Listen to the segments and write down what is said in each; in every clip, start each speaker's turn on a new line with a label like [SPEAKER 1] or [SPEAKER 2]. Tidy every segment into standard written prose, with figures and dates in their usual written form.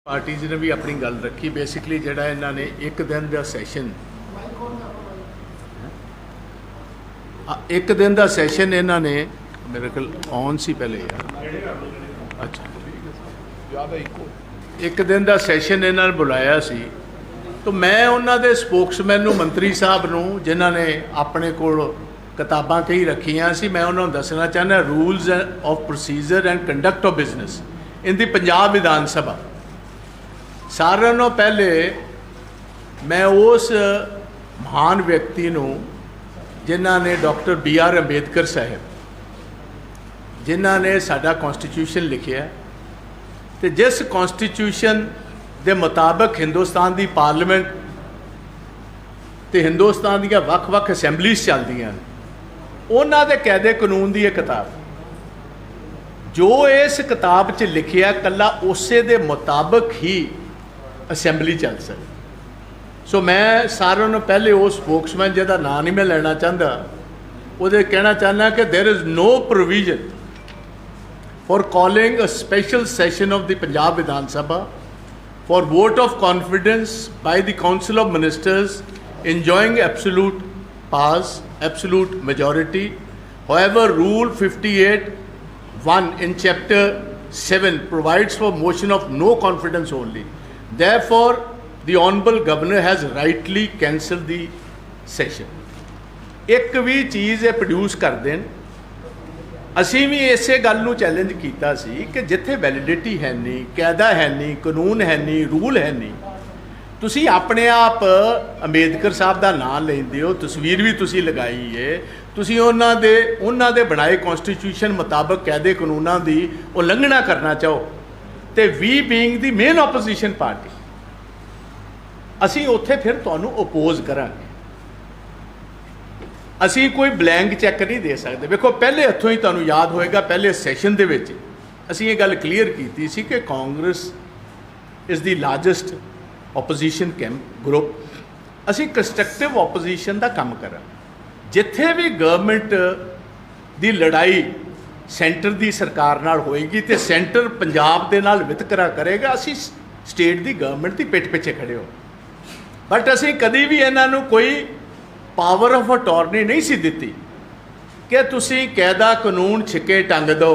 [SPEAKER 1] Parties ने भी अपनी गल रखी। बेसिकली जिहड़ा इन्हां ने एक दिन का सैशन इन्हां ने मेरे ख्याल ऑन सी पहले यार अच्छा एक दिन का सैशन इन्हां ने बुलाया सी। तो मैं उन्हां दे स्पोक्समैन नूं मंत्री साहब नूं जिन्हां ने अपने कोल किताबां कई रखियां सी, मैं उन्होंने दसना चाहना rules of procedure and conduct of business in the Punjab Vidhan Sabha. सारे नालों पहले मैं उस महान व्यक्ति नूं जिन्हां ने डॉक्टर BR अंबेडकर साहब जिन्हां ने साडा कॉन्स्टिट्यूशन लिखिया ते जिस कॉन्स्टिट्यूशन दे मुताबिक हिंदुस्तान दी पार्लीमेंट ते हिंदुस्तान दीयां वख-वख असैंबलीज़ चलदियां ने, उन्हां दे कायदे कानून दी किताब जो इस किताब च लिखिया कल्ला उसे दे मुताबिक ही असैंबली चल सकती। सो मैं सारों ने पहले वो स्पोक्समैन जिहदा नाम नहीं मैं लेना चाहता वो कहना चाहना कि there is no provision for calling a special session of the Punjab Vidhan Sabha for vote of confidence by the council of ministers enjoying absolute pass, absolute majority. However, Rule 58(1) in Chapter 7 provides for motion of no confidence only. Therefore, the Honourable Governor has rightly cancelled the session. एक भी चीज़ ये produce कर then, असीं भी इसे गल नूं challenge कीता सी कि जिथे वैलिडिटी है नहीं, कायदा है नहीं, कानून है नहीं, रूल है नहीं, तुसी अपने आप अंबेडकर साहब का नाम लेंदे हो, तस्वीर भी तुसी लगाई है, तुसी उन्हां दे बनाए कॉन्स्टिट्यूशन मुताबिक कायदे कानूनां दी उलंघना करना चाहो तो we being the main opposition party असी उत्थे फिर तुहानूं ओपोज करांगे। असी कोई ब्लैंक चैक नहीं दे सकते। देखो पहले हथों ही तुहानूं याद होएगा पहले सैशन दे विच असी ये गल क्लीयर कीती सी कि Congress is the largest opposition camp group, असी कंस्ट्रक्टिव ओपोजिशन का काम करा। जिथे भी गवर्नमेंट की लड़ाई सेंटर की सरकार नाल होएगी तो सेंटर पंजाब दे नाल वितकरा करेगा, असी स्टेट की गवर्नमेंट की पिठ पिछे खड़े हो। बट असी कभी भी इन्हां नूं कोई पावर ऑफ अटॉर्नी नहीं सी दिती कि तुसी कायदा कानून छिके टंग दो,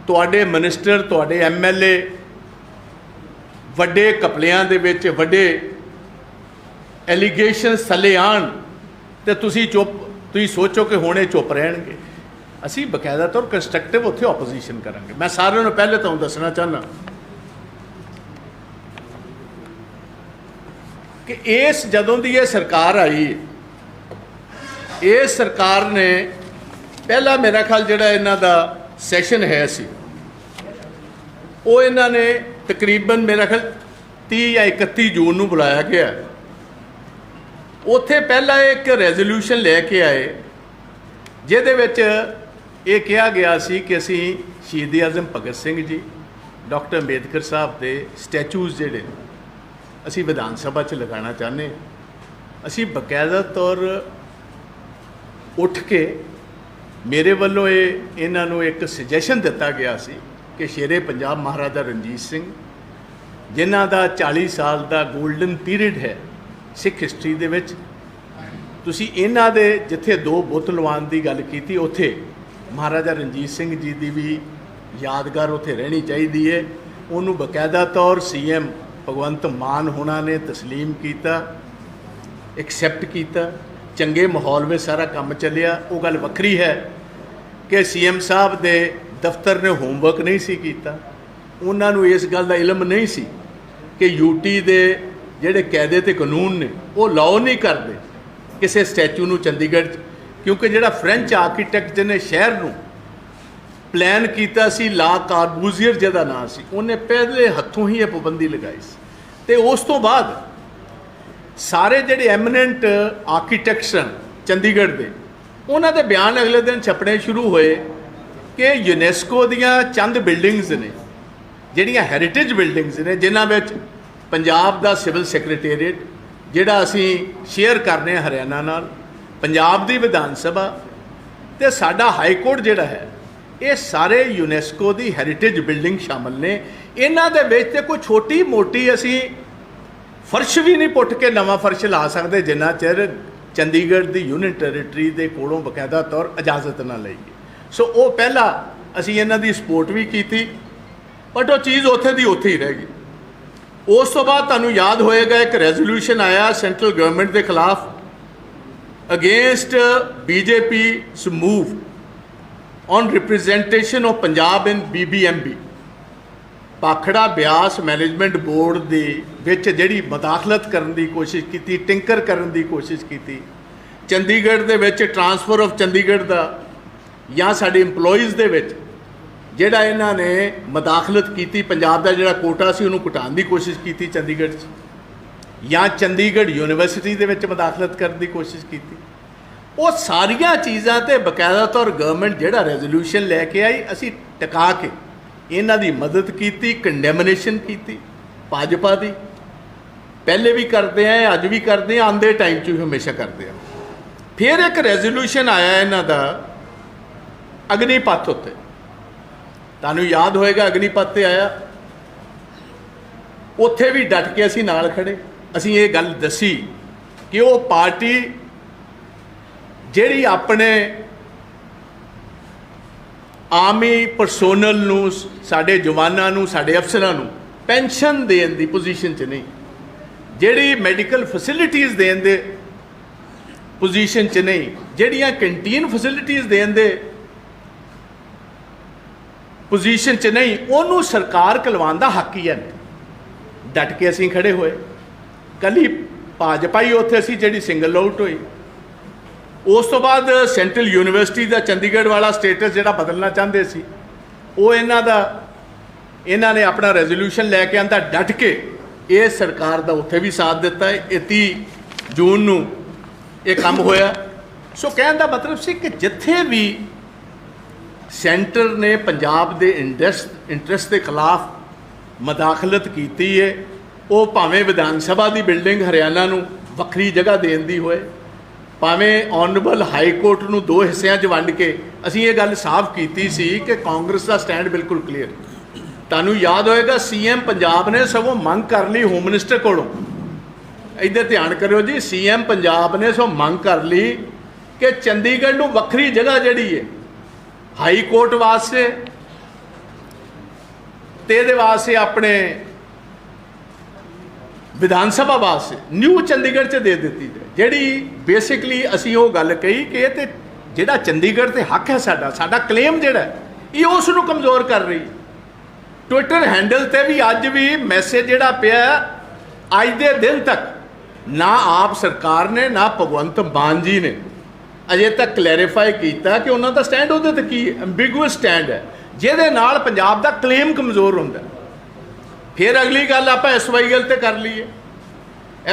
[SPEAKER 1] तुहाडे मिनिस्टर तुहाडे MLA वड्डे कपलियां दे विच वड्डे एलीगेशनस थले आण ते तुसी चुप तुसी सोचो कि हुणे चुप रहणगे। असी बकायदा तौर कंस्ट्रक्टिव उत्थे ओपोजिशन करांगे। मैं सारिਆਂ ਨੂੰ पहले तुहानूं दसना चाहना कि इस जदों दी ये सरकार आई, इस सरकार ने पहला मेरा ख्याल जिहड़ा इन्हां दा सैशन है सी वो इन्हां ने तकरीबन मेरा ख्याल 30 या 31 जून नूं बुलाया गया। उत्थे पहला एक रेजोल्यूशन लैके आए जिहदे विच ये कहा गया सी कि असीं शहीद आज़म भगत सिंह जी डॉक्टर अंबेडकर साहब के स्टैचूज़ जिहड़े असीं विधान सभा च लगाना चाहते। असीं बकायदा तौर उठ के मेरे वालों इन्हां नूं एक सजैशन दिता गया सी कि शेरे पंजाब महाराजा रणजीत सिंह जिन्हां दा 40 साल का गोल्डन पीरियड है सिख हिस्टरी दे विच, तुसी इन्हां दे जिथे 2 बुत लवान की गल की उत्थे महाराजा रणजीत सिंह जी की भी यादगार उत्थे रहनी चाहिए है। उन्होंने बकायदा तौर CM भगवंत मान होना ने तस्लीम किया, एक्सैप्ट किया, चंगे माहौल में सारा काम चलिया। वो गल वक्री है कि CM साहब दे दफ्तर ने होमवर्क नहीं सी कीता, उन्होंने इस गल का इलम नहीं सी कि UT दे जिहड़े कायदे ते कानून ने वो लॉ नहीं करते किसी स्टैचू नूं चंडीगढ़, क्योंकि जिहड़ा फ्रेंच आर्कीटैक्ट जिन्हें शहर नूं प्लान किया सी ला कार्बूजियर जिहदा नाम सी, उन्हें पहले हथों ही ये पाबंदी लगाई सी। ते उस तो बाद सारे जिहड़े एमिनेंट आर्कीटैक्ट्स हैं चंडीगढ़ दे उन्हां दे बयान अगले दिन छपने शुरू होए कि यूनेस्को दियां चंद बिल्डिंग्स ने जिहड़ियां हैरीटेज बिल्डिंग्स ने जिन्हां विच पंजाब दा सिविल सैक्रटेरीएट जिहड़ा असीं शेयर करने हरियाणा नाल, पंजाब दी विधान सभा ते साडा हाई कोर्ट जिहड़ा है, ये सारे यूनेस्को की हैरीटेज बिल्डिंग शामिल ने। इन्हां दे विच ते कोई छोटी मोटी असी फर्श भी नहीं पुट के नवा फर्श ला सकते जिन्ना चिर चंडीगढ़ की यूनिट टैरेटरी के कोलों बकायदा तौर इजाजत ना लईए। सो वो पहला असी इन्हां दी सपोर्ट भी की, बट वो चीज़ उत्थे दी उत्थे ही रह गई। उस तो बाद तुहानूं याद होएगा एक रेजोल्यूशन आया सेंट्रल गवर्नमेंट के खिलाफ against BJP's move on representation of Punjab in BBMB। Bhakra Beas management board दे विच जिहड़ी मुदाखलत करन दी कोशिश की, टिंकर करन दी कोशिश की, चंडीगढ़ दे विच ट्रांसफर ऑफ चंडीगढ़ दा या साडे इंपलॉइज़ दे विच जिहड़ा इन्हां ने मुदाखलत की, पंजाब दा जिहड़ा कोटा सी उहनूं घटाउण दी कोशिश की चंडीगढ़ च, या चंडीगढ़ यूनीवर्सिटी दे विच मुदाखलत करन दी कोशिश की। वो सारियां चीज़ां ते बकायदा तौर गवर्नमेंट जिहड़ा रेजोल्यूशन लैके आई, असी टिका के इन्हां दी मदद की, कंडैमनेशन की भाजपा दी, पहले भी करते हैं, अज भी करते हैं, आंदे टाइम च भी हमेशा करते हैं। फिर एक रेजोल्यूशन आया इन्हां दा अग्निपथ उत्ते, तुहानूं याद होएगा अग्निपथ ते आया, उत्थे भी डट के असी नाल खड़े, असी ये गल दसी कि वो पार्टी जिहड़ी अपने आर्मी परसोनल नूं, साडे जवानां नूं, साडे अफसरां नूं पेंशन देण दी पोजीशन च नहीं, जिहड़ी मैडिकल फैसिलिटीज़ देण दे पोजीशन च नहीं, जिहड़ियां कैंटीन फैसिलिटीज़ देण दे पोजीशन च नहीं, उहनूं सरकार कलवाउण दा हक ही है। डट के असीं खड़े होए, कली भाजपा ही उत्थे असीं जिहड़ी सिंगल आउट होई। उस तो बाद सेंट्रल यूनीवर्सिटी का चंडीगढ़ वाला स्टेटस जिहड़ा बदलना चाहते सी, वो इन्हां ने अपना रेजोल्यूशन लैके आंदा डट के, ये सरकार का उत्थे भी साथ दिता है। 30 जून नूं ये काम होया। सो कहण दा मतलब सी कि जिथे भी सेंटर ने पंजाब के इंटरस्ट के खिलाफ मुदाखलत की है, वो भावें विधान सभा की बिल्डिंग हरियाणा नूं वक्री जगह देण दी होए, भावें ऑनरेबल हाई कोर्ट नूं 2 हिस्सिਆਂ 'ਚ वंड के असीं ये गल साफ की सी कि कांग्रेस का स्टैंड बिल्कुल क्लीयर। तुहानूं याद होएगा CM पंजाब ने सगों मंग कर ली होम मिनिस्टर कोलों, इधर ध्यान करो जी, CM पंजाब ने सो मंग कर ली कि चंडीगढ़ नूं वक्री जगह जिहड़ी है हाई कोर्ट वास्ते ते इहदे वास्ते अपने विधान सभा वास्ते न्यू चंडीगढ़ च दे दी जाए, जिहड़ी बेसिकली असी वो गल कही कि ये जिहड़ा चंडीगढ़ ते हक है साडा क्लेम जिहड़ा ये उस नूं कमज़ोर कर रही। ट्विटर हैंडल ते भी अज भी मैसेज जिहड़ा पिया, अज दे दिन तक ना आप सरकार ने ना भगवंत मान जी ने अजे तक क्लैरीफाई किया कि उन्हों का स्टैंड उहदे ते की एम्बिगुअस स्टैंड है, जिहदे नाल पंजाब दा क्लेम कमज़ोर हुंदा। फिर अगली गल आप SYL ते कर लीए।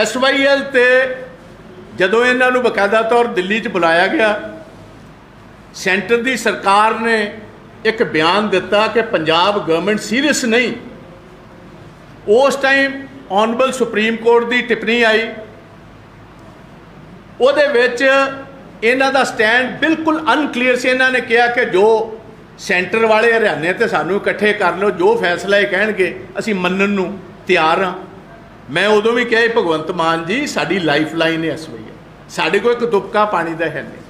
[SPEAKER 1] SYL ते जदों इन्हां नूं बकायदा तौर दिल्ली च बुलाया गया, सेंटर की सरकार ने एक बयान दिता कि पंजाब गवर्नमेंट सीरियस नहीं। उस टाइम ऑनरेबल सुप्रीम कोर्ट की टिप्पणी आई, उहदे विच इन्हां दा स्टैंड बिल्कुल अनक्लीयर से। इन्हां ने कहा कि जो सेंटर वाले हरियाणे ते सानू इकट्ठे कर लो, जो फैसला ये कहणगे असीं मन्नण नूं तैयार हाँ। मैं उदों भी कहा भगवंत मान जी साडी लाइफ लाइन है SYL, साडे कोल एक तुपका पानी का है नहीं।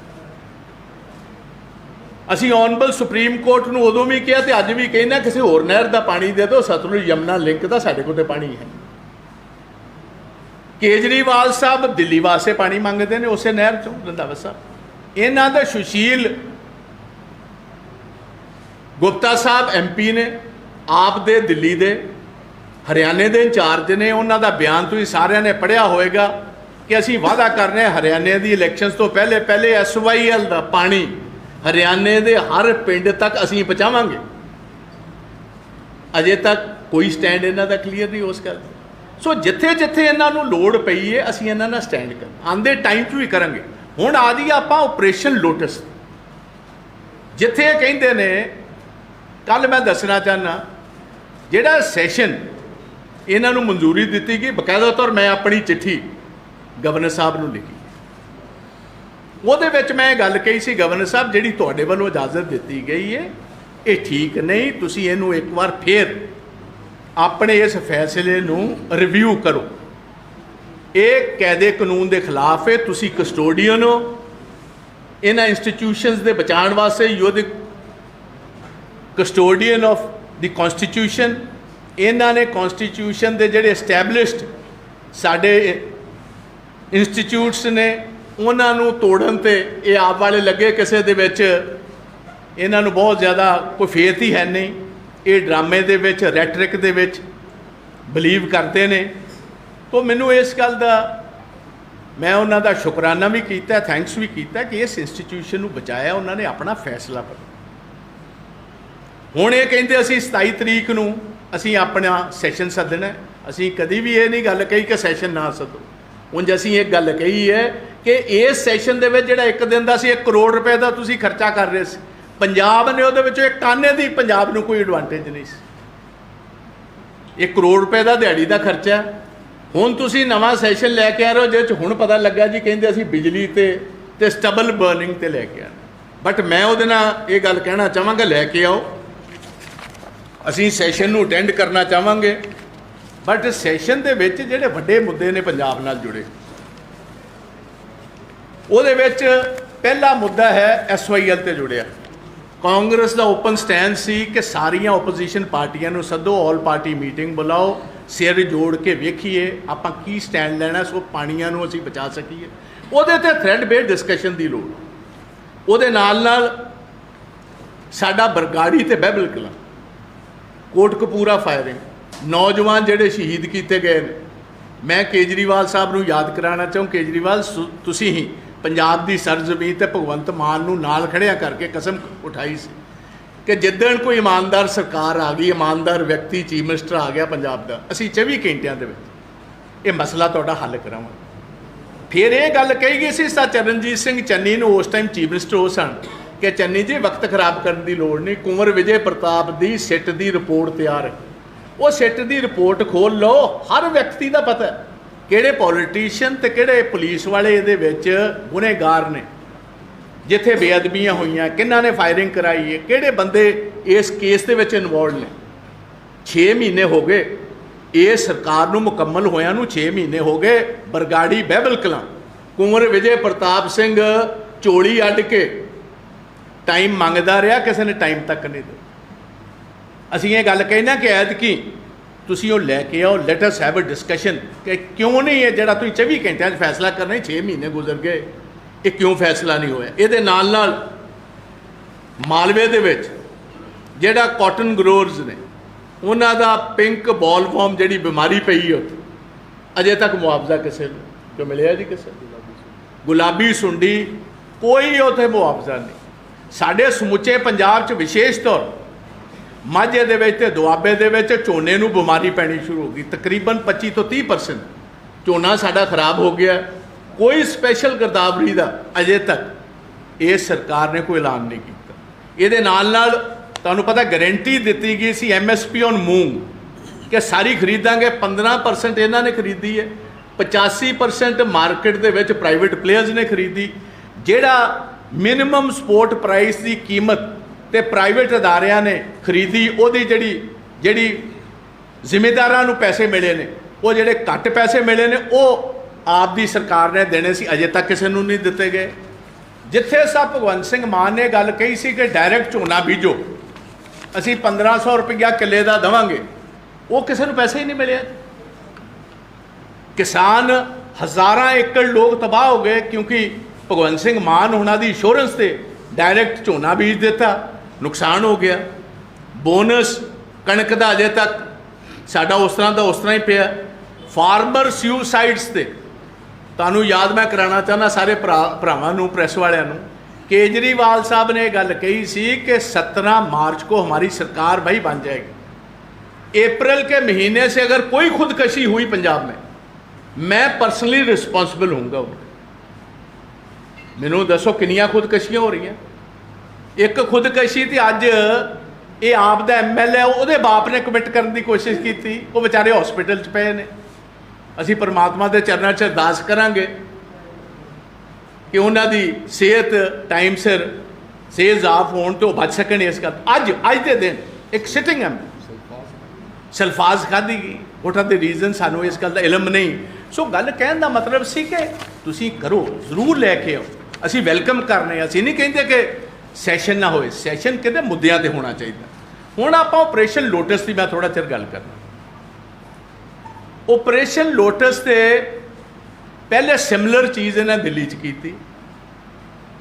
[SPEAKER 1] असीं ऑनरेबल सुप्रीम कोर्ट नूं उदों भी कहा ते अज भी कहना किसी होर नहर का पानी दे दो, सतलुज यमुना लिंक का साडे कोल पानी है। केजरीवाल साहब दिल्ली वास्ते पानी मंगते हैं उस नहर चों, रंधावा साहब। इन्हां दा सुशील गुप्ता साहब MP ने आप दे दिल्ली दे हरियाणे के इंचार्ज ने, उन्हों का बयान तुसीं सारिਆਂ ने पढ़िया होएगा कि असीं वादा कर रहे हैं हरियाणे की इलैक्शनस तो पहले पहले SYL का पानी हरियाणे के हर पिंड तक असीं पहुँचावांगे। अजे तक कोई स्टैंड इन्हां दा क्लीयर नहीं उस गल। सो जिथे जिथे इन्हां नूं लोड़ पई है असीं इन्हां नाल स्टैंड कर आंदे टाइम च भी करांगे। हुण आ जी आपां ऑपरेशन लोटस, जिथे कहिंदे ने, कल मैं दसना चाहना जिहड़ा सैशन इन्हां नूं मंजूरी दित्ती गई, बकायदा तौर मैं अपनी चिट्ठी गवर्नर साहब नूं लिखी, ਉਹਦੇ ਵਿੱਚ मैं गल कही सी गवर्नर साहब ਜਿਹੜੀ ਤੁਹਾਡੇ ਵੱਲੋਂ इजाजत दी गई है ये ठीक नहीं, तुसीं ਇਹਨੂੰ एक बार फिर ਆਪਣੇ ਇਸ ਫੈਸਲੇ ਨੂੰ ਰਿਵਿਊ ਕਰੋ। ਇਹ ਕਾਇਦੇ ਕਾਨੂੰਨ ਦੇ ਖਿਲਾਫ ਹੈ। ਤੁਸੀਂ ਕਸਟੋਡੀਅਨ ਹੋ ਇਹਨਾਂ ਇੰਸਟੀਟਿਊਸ਼ਨਸ ਦੇ ਬਚਾਉਣ ਵਾਸਤੇ। You are the custodian of the constitution. ਇਹਨਾਂ ਨੇ ਕੌਨਸਟੀਟਿਊਸ਼ਨ ਦੇ ਜਿਹੜੇ ਐਸਟੈਬਲਿਸ਼ਡ ਸਾਡੇ ਇੰਸਟੀਚਿਊਟਸ ਨੇ ਉਹਨਾਂ ਨੂੰ ਤੋੜਨ ਤੇ ਇਹ ਆਪ ਵਾਲੇ ਲੱਗੇ ਕਿਸੇ ਦੇ ਵਿੱਚ ਇਹਨਾਂ ਨੂੰ ਬਹੁਤ ਜ਼ਿਆਦਾ ਕੋਈ ਫੇਥ ਹੀ ਹੈ ਨਹੀਂ। ਇਹ ਡਰਾਮੇ ਦੇ ਵਿੱਚ ਰੈਟਰਿਕ ਦੇ ਵਿੱਚ ਬਲੀਵ ਕਰਦੇ ਨੇ। ਤਾਂ ਮੈਨੂੰ ਇਸ ਗੱਲ ਦਾ ਮੈਂ ਉਹਨਾਂ ਦਾ ਸ਼ੁਕਰਾਨਾ ਵੀ ਕੀਤਾ, ਥੈਂਕਸ ਵੀ ਕੀਤਾ ਕਿ ਇਸ ਇੰਸਟੀਟਿਊਸ਼ਨ ਨੂੰ ਬਚਾਇਆ ਉਹਨਾਂ ਨੇ, ਆਪਣਾ ਫੈਸਲਾ ਕਰ। ਹੁਣ ਇਹ ਕਹਿੰਦੇ ਅਸੀਂ 27 ਤਰੀਕ ਨੂੰ ਅਸੀਂ ਆਪਣਾ ਸੈਸ਼ਨ ਸੱਦਣਾ। ਅਸੀਂ ਕਦੀ ਵੀ ਇਹ ਨਹੀਂ ਗੱਲ ਕਹੀ ਕਿ ਸੈਸ਼ਨ ਨਾ ਸੱਦੋ। ਉਂਝ ਅਸੀਂ ਇੱਕ ਗੱਲ ਕਹੀ ਹੈ ਕਿ ਇਸ ਸੈਸ਼ਨ ਦੇ ਵਿੱਚ ਜਿਹੜਾ ਇੱਕ ਦਿਨ ਦਾ ਸੀ 1 ਕਰੋੜ ਰੁਪਏ ਦਾ ਤੁਸੀਂ ਖਰਚਾ ਕਰ ਰਹੇ ਸੀ, ਪੰਜਾਬ ਨੇ ਉਹਦੇ ਵਿੱਚੋਂ ਇੱਕ ਕਾਨੇ ਦੀ ਪੰਜਾਬ ਨੂੰ ਕੋਈ ਐਡਵਾਂਟੇਜ ਨਹੀਂ ਸੀ। 1 ਕਰੋੜ ਰੁਪਏ ਦਾ ਦਿਹਾੜੀ ਦਾ ਖਰਚਾ। ਹੁਣ ਤੁਸੀਂ ਨਵਾਂ ਸੈਸ਼ਨ ਲੈ ਕੇ ਆ ਰਹੇ ਹੋ ਜਿਹਦੇ 'ਚ ਹੁਣ ਪਤਾ ਲੱਗਾ ਜੀ ਕਹਿੰਦੇ ਅਸੀਂ ਬਿਜਲੀ ਤੇ ਸਟਬਲ ਬਰਨਿੰਗ ਤੇ ਲੈ ਕੇ ਆਉਣਾ। ਬਟ ਮੈਂ ਉਹਦੇ ਨਾਲ ਇਹ ਗੱਲ ਕਹਿਣਾ ਚਾਹਾਂਗਾ, ਲੈ ਕੇ ਆਓ। ਅਸੀਂ ਸੈਸ਼ਨ ਨੂੰ ਅਟੈਂਡ ਕਰਨਾ ਚਾਹਾਂਗੇ, ਬਟ ਸੈਸ਼ਨ ਦੇ ਵਿੱਚ ਜਿਹੜੇ ਵੱਡੇ ਮੁੱਦੇ ਨੇ ਪੰਜਾਬ ਨਾਲ ਜੁੜੇ, ਉਹਦੇ ਵਿੱਚ ਪਹਿਲਾ ਮੁੱਦਾ ਹੈ SYL ਤੇ ਜੁੜਿਆ। ਕਾਂਗਰਸ ਦਾ ਓਪਨ ਸਟੈਂਡ ਸੀ ਕਿ ਸਾਰੀਆਂ ਓਪੋਜੀਸ਼ਨ ਪਾਰਟੀਆਂ ਨੂੰ ਸੱਦੋ, ਆਲ ਪਾਰਟੀ ਮੀਟਿੰਗ ਬੁਲਾਓ, ਸਿਰ ਜੋੜ ਕੇ ਵੇਖੀਏ ਆਪਾਂ ਕੀ ਸਟੈਂਡ ਲੈਣਾ ਸੋ ਪਾਣੀਆਂ ਨੂੰ ਅਸੀਂ ਬਚਾ ਸਕੀਏ। ਉਹਦੇ ਤੇ ਥ੍ਰੈਡ ਬੇਸਡ ਡਿਸਕਸ਼ਨ ਦੀ ਲੋੜ। ਉਹਦੇ ਨਾਲ ਨਾਲ ਸਾਡਾ ਬਰਗਾੜੀ ਤੇ ਬਹਿਬਲ ਕਲਾਂ, ਕੋਟਕਪੂਰਾ ਫਾਇਰਿੰਗ, ਨੌਜਵਾਨ ਜਿਹੜੇ ਸ਼ਹੀਦ ਕੀਤੇ ਗਏ ਨੇ। ਮੈਂ ਕੇਜਰੀਵਾਲ ਸਾਹਿਬ ਨੂੰ ਯਾਦ ਕਰਾਉਣਾ ਚਾਹੂੰ, ਕੇਜਰੀਵਾਲ ਤੁਸੀਂ ਹੀ ਪੰਜਾਬ ਦੀ ਸਰਜ਼ਮੀਨ ਤੇ ਭਗਵੰਤ ਮਾਨ ਨੂੰ ਨਾਲ ਖੜਿਆ ਕਰਕੇ ਕਸਮ ਉਠਾਈ ਸੀ ਕਿ ਜਿੱਦਣ ਕੋਈ ਇਮਾਨਦਾਰ ਸਰਕਾਰ ਆ ਗਈ, ਇਮਾਨਦਾਰ ਵਿਅਕਤੀ ਚੀਫ ਮਿਨਿਸਟਰ ਆ ਗਿਆ ਪੰਜਾਬ ਦਾ, ਅਸੀਂ 24 ਘੰਟਿਆਂ ਦੇ ਵਿੱਚ ਇਹ ਮਸਲਾ ਤੁਹਾਡਾ ਹੱਲ ਕਰਾਵਾਂਗੇ। ਫਿਰ ਇਹ ਗੱਲ ਕਹੀ ਗਈ ਸੀ ਸਰ ਚਰਨਜੀਤ ਸਿੰਘ ਚੰਨੀ ਨੂੰ, ਉਸ ਟਾਈਮ ਚੀਫ ਮਿਨਿਸਟਰ ਹੋ ਸਨ, ਕਿ ਚੰਨੀ ਜੀ ਵਕਤ ਖਰਾਬ ਕਰਨ ਦੀ ਲੋੜ ਨਹੀਂ, ਕੁੰਵਰ ਵਿਜੇ ਪ੍ਰਤਾਪ ਦੀ ਸਿੱਟ ਦੀ ਰਿਪੋਰਟ ਤਿਆਰ ਹੈ। ਉਹ ਸਿੱਟ ਦੀ ਰਿਪੋਰਟ ਖੋਲ੍ਹ ਲਓ। ਹਰ ਵਿਅਕਤੀ ਦਾ ਪਤਾ ਕਿਹੜੇ ਪੋਲੀਟੀਸ਼ੀਅਨ ਤੇ ਕਿਹੜੇ ਪੁਲਿਸ ਵਾਲੇ ਇਹਦੇ ਵਿੱਚ ਗੁਨੇਗਾਰ ਨੇ, ਜਿੱਥੇ ਬੇਅਦਬੀਆਂ ਹੋਈਆਂ, ਕਿਹਨਾਂ ਨੇ ਫਾਇਰਿੰਗ ਕਰਾਈ ਹੈ, ਕਿਹੜੇ ਬੰਦੇ ਇਸ ਕੇਸ ਦੇ ਵਿੱਚ ਇਨਵੋਲਡ ਨੇ। 6 ਮਹੀਨੇ ਹੋ ਗਏ ਇਹ ਸਰਕਾਰ ਨੂੰ ਮੁਕੰਮਲ ਹੋਇਆਂ ਨੂੰ, 6 ਮਹੀਨੇ ਹੋ ਗਏ। ਬਰਗਾੜੀ ਬਹਿਬਲ ਕਲਾਂ, ਕੁੰਵਰ ਵਿਜੇ ਪ੍ਰਤਾਪ ਸਿੰਘ ਝੋਲੀ ਅੱਡ ਕੇ ਟਾਈਮ ਮੰਗਦਾ ਰਿਹਾ, ਕਿਸੇ ਨੇ ਟਾਈਮ ਤੱਕ ਨਹੀਂ ਦਿੱਤਾ। ਅਸੀਂ ਇਹ ਗੱਲ ਕਹਿੰਦੇ ਕਿ ਐਤਕੀ ਤੁਸੀਂ ਉਹ ਲੈ ਕੇ ਆਓ, let us have a discussion ਕਿ ਕਿਉਂ ਨਹੀਂ ਇਹ ਜਿਹੜਾ ਤੁਸੀਂ 24 ਘੰਟਿਆਂ 'ਚ ਫੈਸਲਾ ਕਰਨਾ, 6 ਮਹੀਨੇ ਗੁਜ਼ਰ ਗਏ, ਇਹ ਕਿਉਂ ਫੈਸਲਾ ਨਹੀਂ ਹੋਇਆ। ਇਹਦੇ ਨਾਲ ਨਾਲ ਮਾਲਵੇ ਦੇ ਵਿੱਚ ਜਿਹੜਾ ਕਾਟਨ ਗਰੋਅਰਸ ਨੇ ਉਹਨਾਂ ਦਾ ਪਿੰਕ ਬਾਲਵਰਮ ਜਿਹੜੀ ਬਿਮਾਰੀ ਪਈ ਹੈ ਉੱਥੇ, ਅਜੇ ਤੱਕ ਮੁਆਵਜ਼ਾ ਕਿਸੇ ਨੂੰ ਜੋ ਮਿਲਿਆ ਜੀ? ਕਿਸੇ ਗੁਲਾਬੀ ਸੁੰਡੀ ਕੋਈ ਉੱਥੇ ਮੁਆਵਜ਼ਾ ਨਹੀਂ। ਸਾਡੇ ਸਮੁੱਚੇ ਪੰਜਾਬ 'ਚ ਵਿਸ਼ੇਸ਼ ਤੌਰ ਮਾਝੇ ਦੇ ਵਿੱਚ ਤੇ ਦੁਆਬੇ ਦੇ ਵਿੱਚ ਝੋਨੇ ਨੂੰ ਬਿਮਾਰੀ ਪੈਣੀ ਸ਼ੁਰੂ ਹੋ ਗਈ। ਤਕਰੀਬਨ 25 ਤੋਂ 30% ਝੋਨਾ ਸਾਡਾ ਖਰਾਬ ਹੋ ਗਿਆ। ਕੋਈ ਸਪੈਸ਼ਲ ਗਿਰਦਾਵਰੀ ਦਾ ਅਜੇ ਤੱਕ ਇਸ ਸਰਕਾਰ ਨੇ ਕੋਈ ਐਲਾਨ ਨਹੀਂ ਕੀਤਾ। ਇਹਦੇ ਨਾਲ ਨਾਲ ਤੁਹਾਨੂੰ ਪਤਾ ਗਾਰੰਟੀ ਦਿੱਤੀ ਗਈ ਸੀ MSP ਔਨ ਮੂੰਗ ਕਿ ਸਾਰੀ ਖਰੀਦਾਂਗੇ। 15% ਇਹਨਾਂ ਨੇ ਖਰੀਦੀ ਹੈ, 85% ਮਾਰਕੀਟ ਦੇ ਵਿੱਚ ਪ੍ਰਾਈਵੇਟ ਪਲੇਅਰਸ ਨੇ ਖਰੀਦੀ। ਜਿਹੜਾ ਮਿਨੀਮਮ ਸਪੋਰਟ ਪ੍ਰਾਈਸ ਦੀ ਕੀਮਤ ਤੇ ਪ੍ਰਾਈਵੇਟ ਅਦਾਰਿਆਂ ਨੇ ਖਰੀਦੀ, ਉਹਦੀ ਜਿਹੜੀ ਜ਼ਿਮੀਂਦਾਰਾਂ ਨੂੰ ਪੈਸੇ ਮਿਲੇ ਨੇ, ਉਹ ਜਿਹੜੇ ਘੱਟ ਪੈਸੇ ਮਿਲੇ ਨੇ ਉਹ ਆਪ ਦੀ ਸਰਕਾਰ ਨੇ ਦੇਣੇ ਸੀ, ਅਜੇ ਤੱਕ ਕਿਸੇ ਨੂੰ ਨਹੀਂ ਦਿੱਤੇ ਗਏ। ਜਿੱਥੇ ਸਾਹਿਬ ਭਗਵੰਤ ਸਿੰਘ ਮਾਨ ਨੇ ਗੱਲ ਕਹੀ ਸੀ ਕਿ ਡਾਇਰੈਕਟ ਝੋਨਾ ਬੀਜੋ, ਅਸੀਂ 1500 ਰੁਪਈਆ ਕਿੱਲੇ ਦਾ ਦੇਵਾਂਗੇ, ਉਹ ਕਿਸੇ ਨੂੰ ਪੈਸੇ ਹੀ ਨਹੀਂ ਮਿਲਿਆ। ਕਿਸਾਨ ਹਜ਼ਾਰਾਂ ਏਕੜ ਲੋਕ ਤਬਾਹ ਹੋ ਗਏ ਕਿਉਂਕਿ ਭਗਵੰਤ ਸਿੰਘ ਮਾਨ ਉਹਨਾਂ ਦੀ ਇੰਸ਼ੋਰੈਂਸ ਤੇ ਡਾਇਰੈਕਟ ਝੋਨਾ ਬੀਜ ਦਿੱਤਾ, ਨੁਕਸਾਨ ਹੋ ਗਿਆ। ਬੋਨਸ ਕਣਕ ਦਾ ਅਜੇ ਤੱਕ ਸਾਡਾ ਉਸ ਤਰ੍ਹਾਂ ਹੀ ਪਿਆ। ਫਾਰਮਰ ਸੁਸਾਈਡਸ ਤੇ ਤੁਹਾਨੂੰ ਯਾਦ ਮੈਂ ਕਰਾਉਣਾ ਚਾਹੁੰਦਾ ਸਾਰੇ ਭਰਾਵਾਂ ਨੂੰ, ਪ੍ਰੈਸ ਵਾਲਿਆਂ ਨੂੰ, केजरीवाल साहब ने गल कही सी कि 17 मार्च को हमारी सरकार भाई बन जाएगी। अप्रैल के महीने से अगर कोई खुदकशी हुई पंजाब में, मैं पर्सनली रिस्पॉन्सिबल होऊंगा। मैनू दसो किनियां खुदकशियां हो रही हैं। एक खुदकशी थी अज ये आप दा MLA ਉਹਦੇ बाप ने कमिट करने की कोशिश की थी, वो बेचारे हॉस्पिटल च पे ने। असीं परमात्मा के चरणों च अरदास करांगे कि उन्होंने सेहत टाइम सिर सेहत जाफ होने तो बच सकन। इस गल अज के दिन एक सिटिंग सल्फाज खाधी गई, वोटां दे रीजन सानू इस गल दा इलम नहीं। सो गल कहण दा मतलब सी कि तुसीं करो, जरूर लैके आओ, असीं वैलकम करने। असीं नहीं कहते कि सैशन ना होए, सैशन कहते मुद्दਿਆਂ ते होना चाहिए। हुण आपां ऑपरेशन लोटस की मैं थोड़ा चिर गल करना। ऑपरेशन लोटस ते पहले सिमिलर चीज़ इन्हें दिल्ली च की,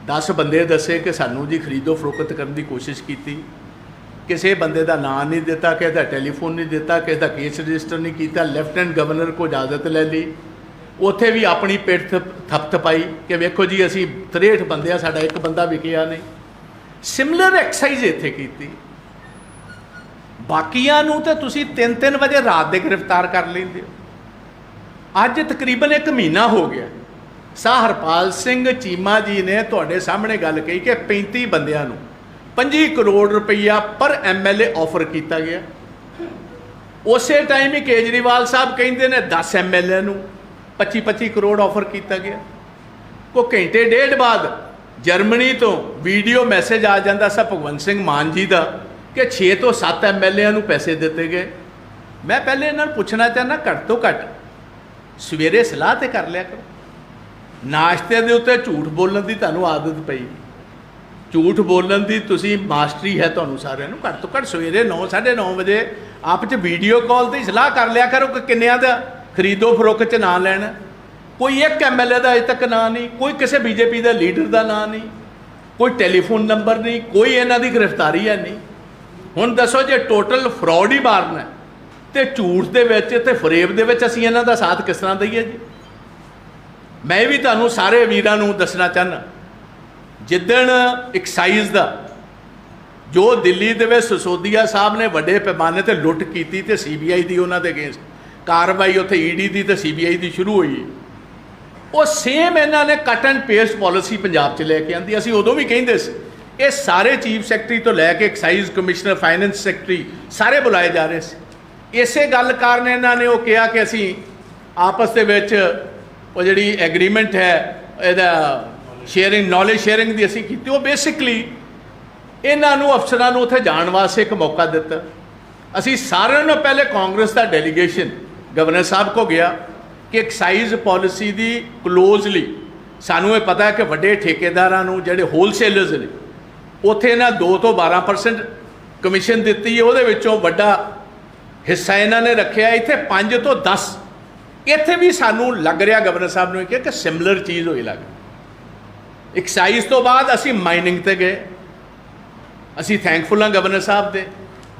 [SPEAKER 1] 10 बंदे दसे कि सानू जी खरीदो फरोख्त करने की कोशिश की, किसी बंदे का नाम नहीं दिता, किसी का टैलीफोन नहीं दिता, किसी का केस रजिस्टर नहीं किया, लैफ्टिनेंट गवर्नर को इजाजत ले ली, उत्थे भी अपनी पिठ थपथपाई कि वेखो जी असी 63 बंदे आ, साडा एक बंदा विकिया नहीं। सिमिलर एक्सरसाइज इत्थे की। बाकियां नूं ते तुसीं 3-3 वजे रात दे गिरफ्तार कर लेंदे हो। अज तकरीबन 1 महीना हो गया। शाह हरपाल सिंह चीमा जी ने तुहाडे सामने गल कही कि 35 बंदियां नूं 25 करोड़ रुपया पर MLA ऑफर किया गया। उस टाइम ही केजरीवाल साहब कहते हैं 10 MLA नूं 25-25 करोड़ ऑफर किया गया। कोई घंटे डेढ़ बाद जर्मनी तो वीडियो मैसेज आ जाता सा भगवंत सिंह मान जी का कि 6 तो 7 MLA नूं पैसे दिते गए। मैं पहले इन्हां नूं पुछना चाहना, घट तो घट सवेरे सलाह तो कर लिया करो। नाश्ते के उत्ते झूठ बोलने की तुहानूं आदत पई, झूठ बोलन की तुसी मास्टरी है तुहानूं सारिਆਂ नूं। घट तो घट सवेरे 9-9:30 बजे आप च वीडियो कॉल की सलाह कर लिया करो कि किन्नियां दा खरीदो फरोख्त च ना लैना। कोई एक MLA का अजे तक ना नहीं, कोई किसी BJP का लीडर का ना नहीं, कोई टैलीफोन नंबर नहीं, कोई इन्हां दी गिरफ्तारी है नहीं। हुण दसो जे टोटल फ्रॉड ही मारना तो झूठ दे विच ते फरेब दे विच असीं इन्हां दा साथ किस तरह दईए जी। मैं भी तुहानूं सारे वीरां नूं दसना चाहना, जिदण एक्साइज का जो दिल्ली दे विच सिसोदिया साहब ने वड्डे पैमाने ते लुੱਟ की ते CBI की उन्हां दे अगेंस्ट कार्रवाई उत्थे ED की ते CBI की शुरू हुई, वो सेम इन्हां ने cut and paste policy Punjab च लैके आंदी। असीं उदों भी कहिंदे सी ये सारे चीफ सैकटरी तो लैके एक्साइज कमिश्नर, फाइनेंस सैकटरी सारे बुलाए जा रहे थे। इसे गल कारण इन्हां ने वो कहा कि असीं आपस दे विच वो जिहड़ी एग्रीमेंट है इहदा शेयरिंग, नॉलेज शेयरिंग की असीं कीती। वो बेसिकली इन्हां नूं अफसरां नूं उत्थे जाण वास्ते एक मौका दिता। असीं सारिਆਂ नालों पहले कांग्रेस का डेलीगेशन गवर्नर साहब को गया कि एक्साइज पॉलिसी की क्लोजली सानूं ये पता है कि वड्डे ठेकेदारां नूं जिहड़े होलसेलर्स ने उत्थे इन्हां 2 तो 12% कमीशन दित्ती है, उहदे विचों वड्डा हिस्सा इन्हां ने रखिया, इत्थे 5 तो 10। इत्थे भी सानूं लग रहा गवर्नर साहब ने कि सिमिलर चीज़ होई लग। एक्साइज तो बाद असीं माइनिंग ते गए, असीं थैंकफुल हाँ गवर्नर साहब दे,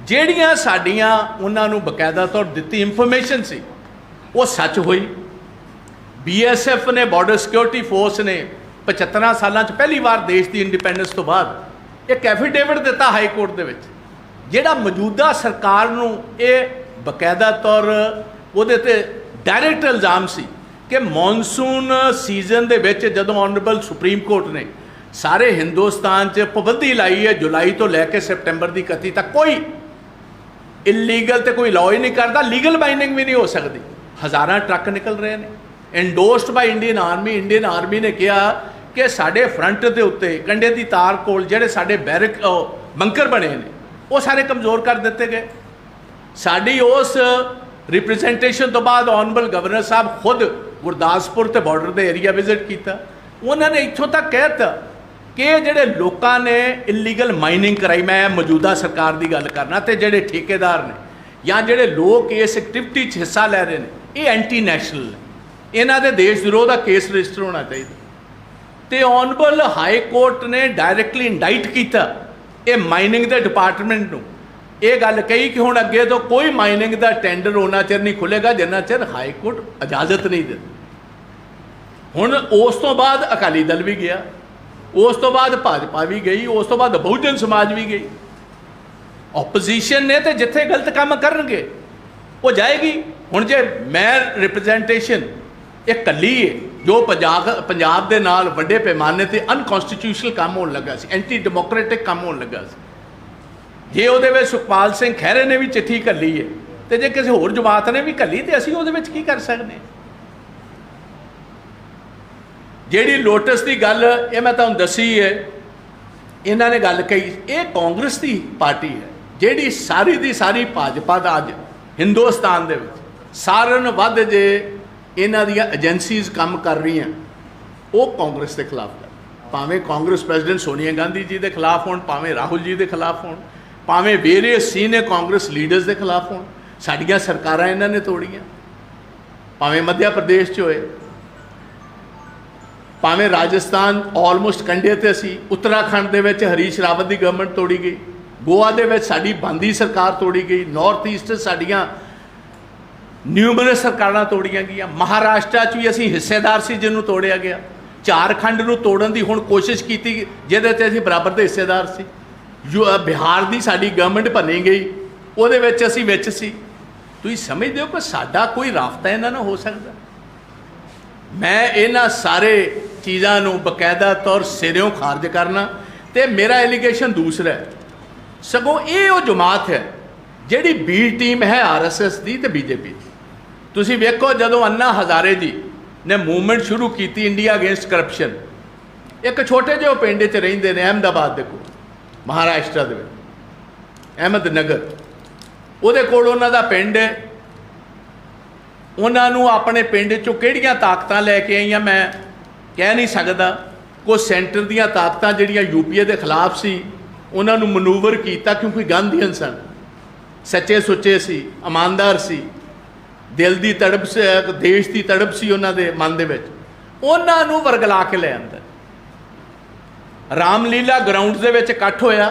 [SPEAKER 1] ਜਿਹੜੀਆਂ ਸਾਡੀਆਂ ਉਹਨਾਂ ਨੂੰ ਬਕਾਇਦਾ ਤੌਰ ਦਿੱਤੀ ਇਨਫੋਰਮੇਸ਼ਨ ਸੀ ਉਹ ਸੱਚ ਹੋਈ। BSF ਨੇ, ਬਾਰਡਰ ਸਿਕਿਉਰਿਟੀ ਫੋਰਸ ਨੇ 75 ਸਾਲਾਂ 'ਚ ਪਹਿਲੀ ਵਾਰ ਦੇਸ਼ ਦੀ ਇੰਡੀਪੈਂਡੈਂਸ ਤੋਂ ਬਾਅਦ ਇੱਕ ਐਫੀਡੇਵਿਟ ਦਿੱਤਾ ਹਾਈ ਕੋਰਟ ਦੇ ਵਿੱਚ, ਜਿਹੜਾ ਮੌਜੂਦਾ ਸਰਕਾਰ ਨੂੰ ਇਹ ਬਕਾਇਦਾ ਤੌਰ ਉਹਦੇ ਤੇ ਡਾਇਰੈਕਟ ਇਲਜ਼ਾਮ ਸੀ ਕਿ ਮੌਨਸੂਨ ਸੀਜ਼ਨ ਦੇ ਵਿੱਚ ਜਦੋਂ ਆਨਰੇਬਲ ਸੁਪਰੀਮ ਕੋਰਟ ਨੇ ਸਾਰੇ ਹਿੰਦੁਸਤਾਨ 'ਚ ਪਾਬੰਦੀ ਲਾਈ ਹੈ ਜੁਲਾਈ ਤੋਂ ਲੈ ਕੇ ਸਤੰਬਰ ਦੀ 31 ਤੱਕ ਕੋਈ इलीगल तो कोई लॉ ही नहीं करता, लीगल माइनिंग भी नहीं हो सकती। हज़ारां ट्रक निकल रहे हैं endorsed by Indian army. Indian army ने कहा कि साढ़े फ्रंट के उत्ते कंढे की तार कोल जिहड़े साढ़े बैरक बंकर बने ने वो सारे कमज़ोर कर दिते गए। साड़ी उस रिप्रजेंटेशन तो बाद ऑनरेबल गवर्नर साहब खुद गुरदासपुर ते बॉर्डर के एरिया विजिट किया। उन्होंने इत्थों तक कहता कि जिहड़े लोगों ने इलीगल माइनिंग कराई, मैं मौजूदा सरकार की गल करना, तो जिहड़े ठेकेदार ने या जिहड़े लोग इस एक्टिविटी हिस्सा लै रहे हैं ये एंटी नैशनल ने, इन्हां दे देश विरोध का केस रजिस्टर होना चाहिए। तो ऑनरेबल हाई कोर्ट ने डायरैक्टली इंडाइट किया ये माइनिंग के डिपार्टमेंट नूं, ये गल कही कि हुण अगे तो कोई माइनिंग का टेंडर उन्ना चिर नहीं खुलेगा जिन्ना चिर हाई कोर्ट इजाजत नहीं देती। हुण उस तो बाद अकाली दल भी गया, उस तो बाद भाजपा भी गई, उस तो बाद बहुजन समाज भी गई। ओपोजिशन ने तो जिथे गलत काम करनगे वो जाएगी। हुण जे मैं रिप्रजेंटेशन एक कली है जो पंजाब दे नाल वड्डे पैमाने ते अनकॉन्स्टिट्यूशनल काम होने लगा सी, एंटी डेमोक्रेटिक काम होने लगा सी। जे उहदे विच सुखपाल सिंह खैरे ने भी चिट्ठी घल्ली है तो जे किसी होर जमात ने भी घल्ली तो असीं उहदे विच की कर सकते। जिहड़ी लोटस की गल ये मैं तुहानूं दसी है, इन्हां ने गल कही ये कांग्रेस की पार्टी है जिहड़ी सारी दी सारी भाजपा का अज हिंदुस्तान दे विच सारिਆਂ ਨਾਲੋਂ ਵੱਧ जे इन्हां ਦੀਆਂ एजेंसीज काम कर रही हैं वो कांग्रेस के खिलाफ कर, भावें कांग्रेस प्रेजिडेंट सोनिया गांधी जी के खिलाफ होण, भावें राहुल जी के खिलाफ होण, भावें वेरियस सीनियर कांग्रेस लीडर्स के खिलाफ होण, साडियां सरकारां इन्हां ने तोड़ियां, भावें मध्य प्रदेश च होए, भावें राजस्थान ऑलमोस्ट कंढे ते सी, उत्तराखंड दे विच हरीश रावत की गवर्नमेंट तोड़ी गई, गोवा दे विच साडी बंदी सरकार तोड़ी गई, नॉर्थ ईस्ट साडियां न्यूमरस सरकारां तोड़ियां गईयां, महाराष्ट्र च भी असीं हिस्सेदार सी जिन्हों तोड़िया गया, झारखंड नूं तोड़न की हुण कोशिश की जिहदे ते असीं बराबर दे हिस्सेदार सी, जो बिहार की साडी गवर्नमेंट बनी गई उहदे विच असीं विच सी। तुसीं समझदे हो कि साडा कोई राबता इन्हां नाल हो सकदा? मैं इन्हां सारे चीज़ां नूं बकायदा तौर सिरों खारिज करना, तो मेरा एलीगेशन दूसरा है, सगों ये वो जमात है जिहड़ी बी टीम है RSS की तो BJP की। तुसीं वेखो जदों अन्ना हज़ारे जी ने मूवमेंट शुरू की इंडिया अगेंस्ट करप्शन, एक छोटे ਜਿਹੇ पिंड च रहिंदे ने अहमदाबाद के कोल, महाराष्ट्र दे विच अहमदनगर, उहदे कोल उन्हां दा पिंड है, उन्हां नूं अपने पिंड चों किहड़ियां ताकतां लैके आईयां मैं कह नहीं सकदा, कुछ सेंटर दीयां ताकतां जिहड़ियां UPA के खिलाफ सी उन्हां नूं मनूवर कीता, क्योंकि गांधीयन सन, सच्चे सुच्चे सी, ईमानदार सी, दिल की तड़प से देश की तड़प सी उन्हां दे मन दे विच, उन्हां नूं वरगला के ले आंदा। रामलीला ग्राउंड दे विच इकट्ठ होया,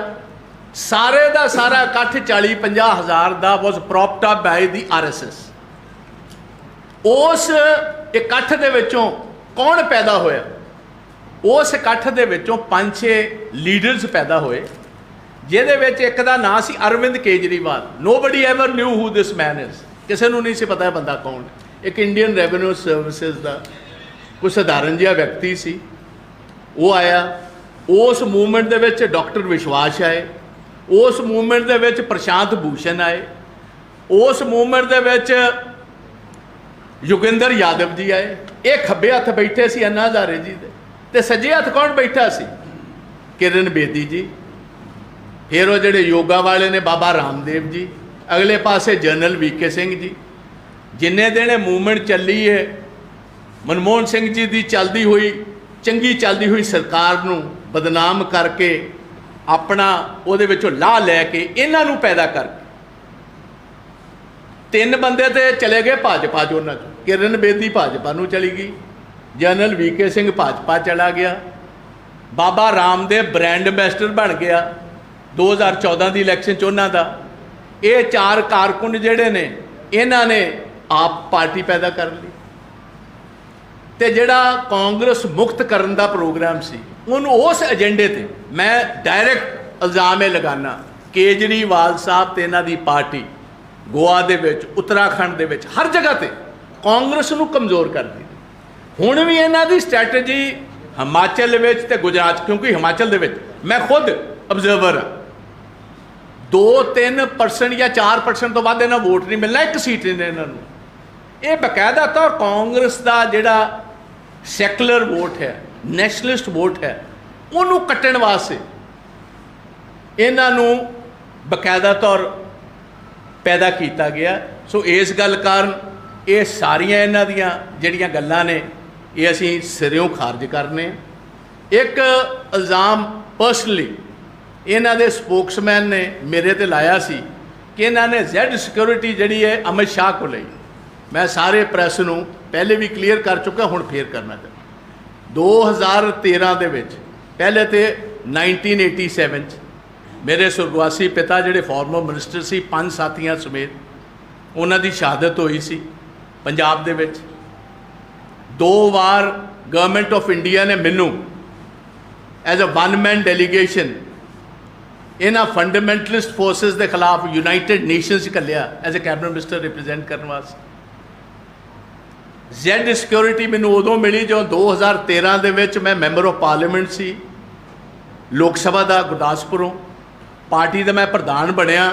[SPEAKER 1] सारे दा सारा इकट्ठ 40-50 हज़ार दा was propped up by the RSS। उस इकट्ठ दे विचों कौन पैदा होया? उस इकट्ठ दे विचों 5-6 लीडर्स पैदा होए, जिहदे विच एक दा नाम सी Arvind Kejriwal. Nobody ever knew who this man is, किसी को नहीं सी पता बंदा कौन है। एक इंडियन रेवेन्यू सर्विसिज का कोई सधारण जिहा व्यक्ति सी, वो आया। उस मूवमेंट दे विच डॉक्टर विश्वास आए, उस मूवमेंट दे विच प्रशांत भूषण आए, उस मूवमेंट दे विच योगिंदर यादव जी आए। ये खब्बे हथ बैठे सी अन्ना हज़ारे जी दे, ते सज्जे हथ कौन बैठा सी? किरण बेदी जी। फिर वो जिहड़े योगा वाले ने बाबा रामदेव जी, अगले पासे जनरल VK सिंह जी। जिन्ने दिन मूवमेंट चली है, मनमोहन सिंह जी की चलती हुई चंगी चलती हुई सरकार नूं बदनाम करके अपना उहदे विचों लाह लैके इन्हां नूं पैदा करके 3 बंदे तो चले गए भाजपा चों, उन्हां चों किरण बेदी भाजपा नूं चली गई, जनरल VK सिंह भाजपा चला गया, बाबा रामदेव ब्रांड एंबेसडर बन गया 2014 की इलैक्शन च उन्हां दा। ये 4 कारकुन जिहड़े ने इन्हां ने आप पार्टी पैदा कर ली, तो जिहड़ा कांग्रेस मुक्त करन दा प्रोग्राम सी उन्होंने उस एजेंडे ते मैं डायरैक्ट इल्जाम ये लगाना, केजरीवाल साहब ते इन्हां दी पार्टी गोवा दे विच, उत्तराखंड दे विच, हर जगह ते कांग्रेस नूं कमज़ोर कर दी। हुण भी इन्हां दी स्ट्रैटेजी हिमाचल विच ते गुजरात, क्योंकि हिमाचल दे विच मैं खुद ऑब्जर्वर हाँ, 2-3% या 4% तो बाद इन्हां वोट नहीं मिलना, 1 सीट ने इन्होंने। ये बकायदा तौर कांग्रेस का जिहड़ा सैकुलर वोट है, नैशनलिस्ट वोट है, उन्होंने कट्टण वास्ते इन्हों बकायदा तौर पैदा किया गया। सो इस गल कारण ये सारियां इन्हां दियां जिहड़ियां गल्लां ने ये असीं सिरों खारिज करने। एक इल्ज़ाम पर्सनली इन्हां दे स्पोक्समैन ने मेरे ते लाया सी कि इन्हां ने Z सिक्योरिटी जिहड़ी है अमित शाह को लई। मैं सारे प्रैस नूं पहले भी क्लीयर कर चुका, हुण फेर करना चाहता। 2013 दे विच पहले तो 1987 मेरे सुरगवासी पिता जिहड़े फॉर्मर मिनिस्टर सी 5 साथियां समेत उन्हां दी शहादत हुई सी पंजाब दे विच। 2 बार गवर्नमेंट ऑफ इंडिया ने मैनू एज अ 1 मैन डेलीगेशन इन्हां फंडामेंटलिस्ट फोर्सेस के खिलाफ यूनाइटेड नेशनस घल्लिया as a cabinet minister represent करने वास्ते। Z सिक्योरिटी मैनू उदों मिली जो 2013 दे विच मैं मैंबर ऑफ पार्लीमेंट सी लोक सभा का गुरदासपुरों, पार्टी का मैं प्रधान बनया।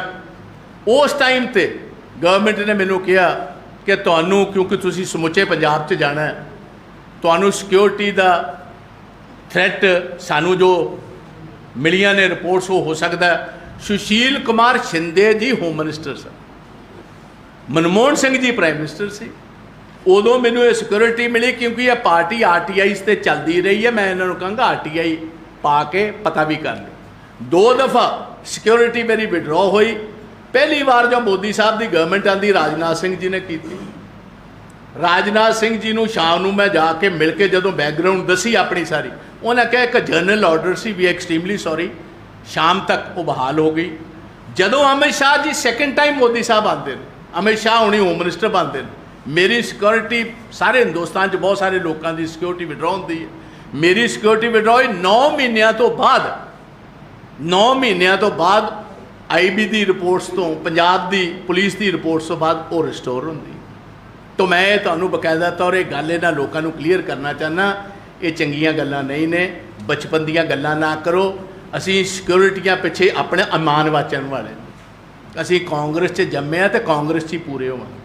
[SPEAKER 1] उस टाइम ते गवर्नमेंट ने मैनू कहा कि तुहानू क्योंकि तुसी समुचे पंजाब च जाना है, तुहानू सिक्योरिटी का थ्रैट सानू जो मिलियां ने रिपोर्ट्स वो हो सकता है। सुशील कुमार शिंदे जी होम मिनिस्टर सन, मनमोहन सिंह जी प्राइम मिनिस्टर से उदों मैनू ये सिक्योरिटी मिली, क्योंकि यह पार्टी RTI से चलती रही है। मैं इन्होंने कहूँगा RTI पा के पता भी कर लो। 2 दफ़ा सिक्योरिटी मेरी विड्रॉ हुई। पहली बार जब मोदी साहब की गवर्नमेंट आती राजनाथ सिंह जी ने की। राजनाथ सिंह जी को शाम को मैं जाके मिल के जो बैकग्राउंड दसी अपनी सारी, उन्हें कहा एक जनरल ऑर्डर से भी एक्सट्रीमली सॉरी, शाम तक वो बहाल हो गई। जदों अमित शाह जी सैकेंड टाइम मोदी साहब आते हैं, अमित शाह हुणी होम मिनिस्टर बनते हैं, मेरी सिक्योरिटी सारे हिंदुस्तान बहुत सारे लोगों की सिक्योरिटी विड्रॉ होती है। मेरी सिक्योरिटी विड्रॉ हुई 9 महीनों तो बाद, 9 महीनों तो बाद IB की रिपोर्ट्स तो, पंजाब की पुलिस की रिपोर्ट्स तो बाद वो रिस्टोर होंगी। तो मैं तुहानू बकायदा तौर ये गल इन्हां लोगों को क्लीयर करना चाहना, ये चंगियां गल्लां नहीं ने, बचपन दीयां गल्लां ना करो। असी सिक्योरिटियां पिछे अपने अमान वाचन वाले, असी कांग्रेस च जम्मे आ तो कांग्रेस च ही पूरे होवांगे।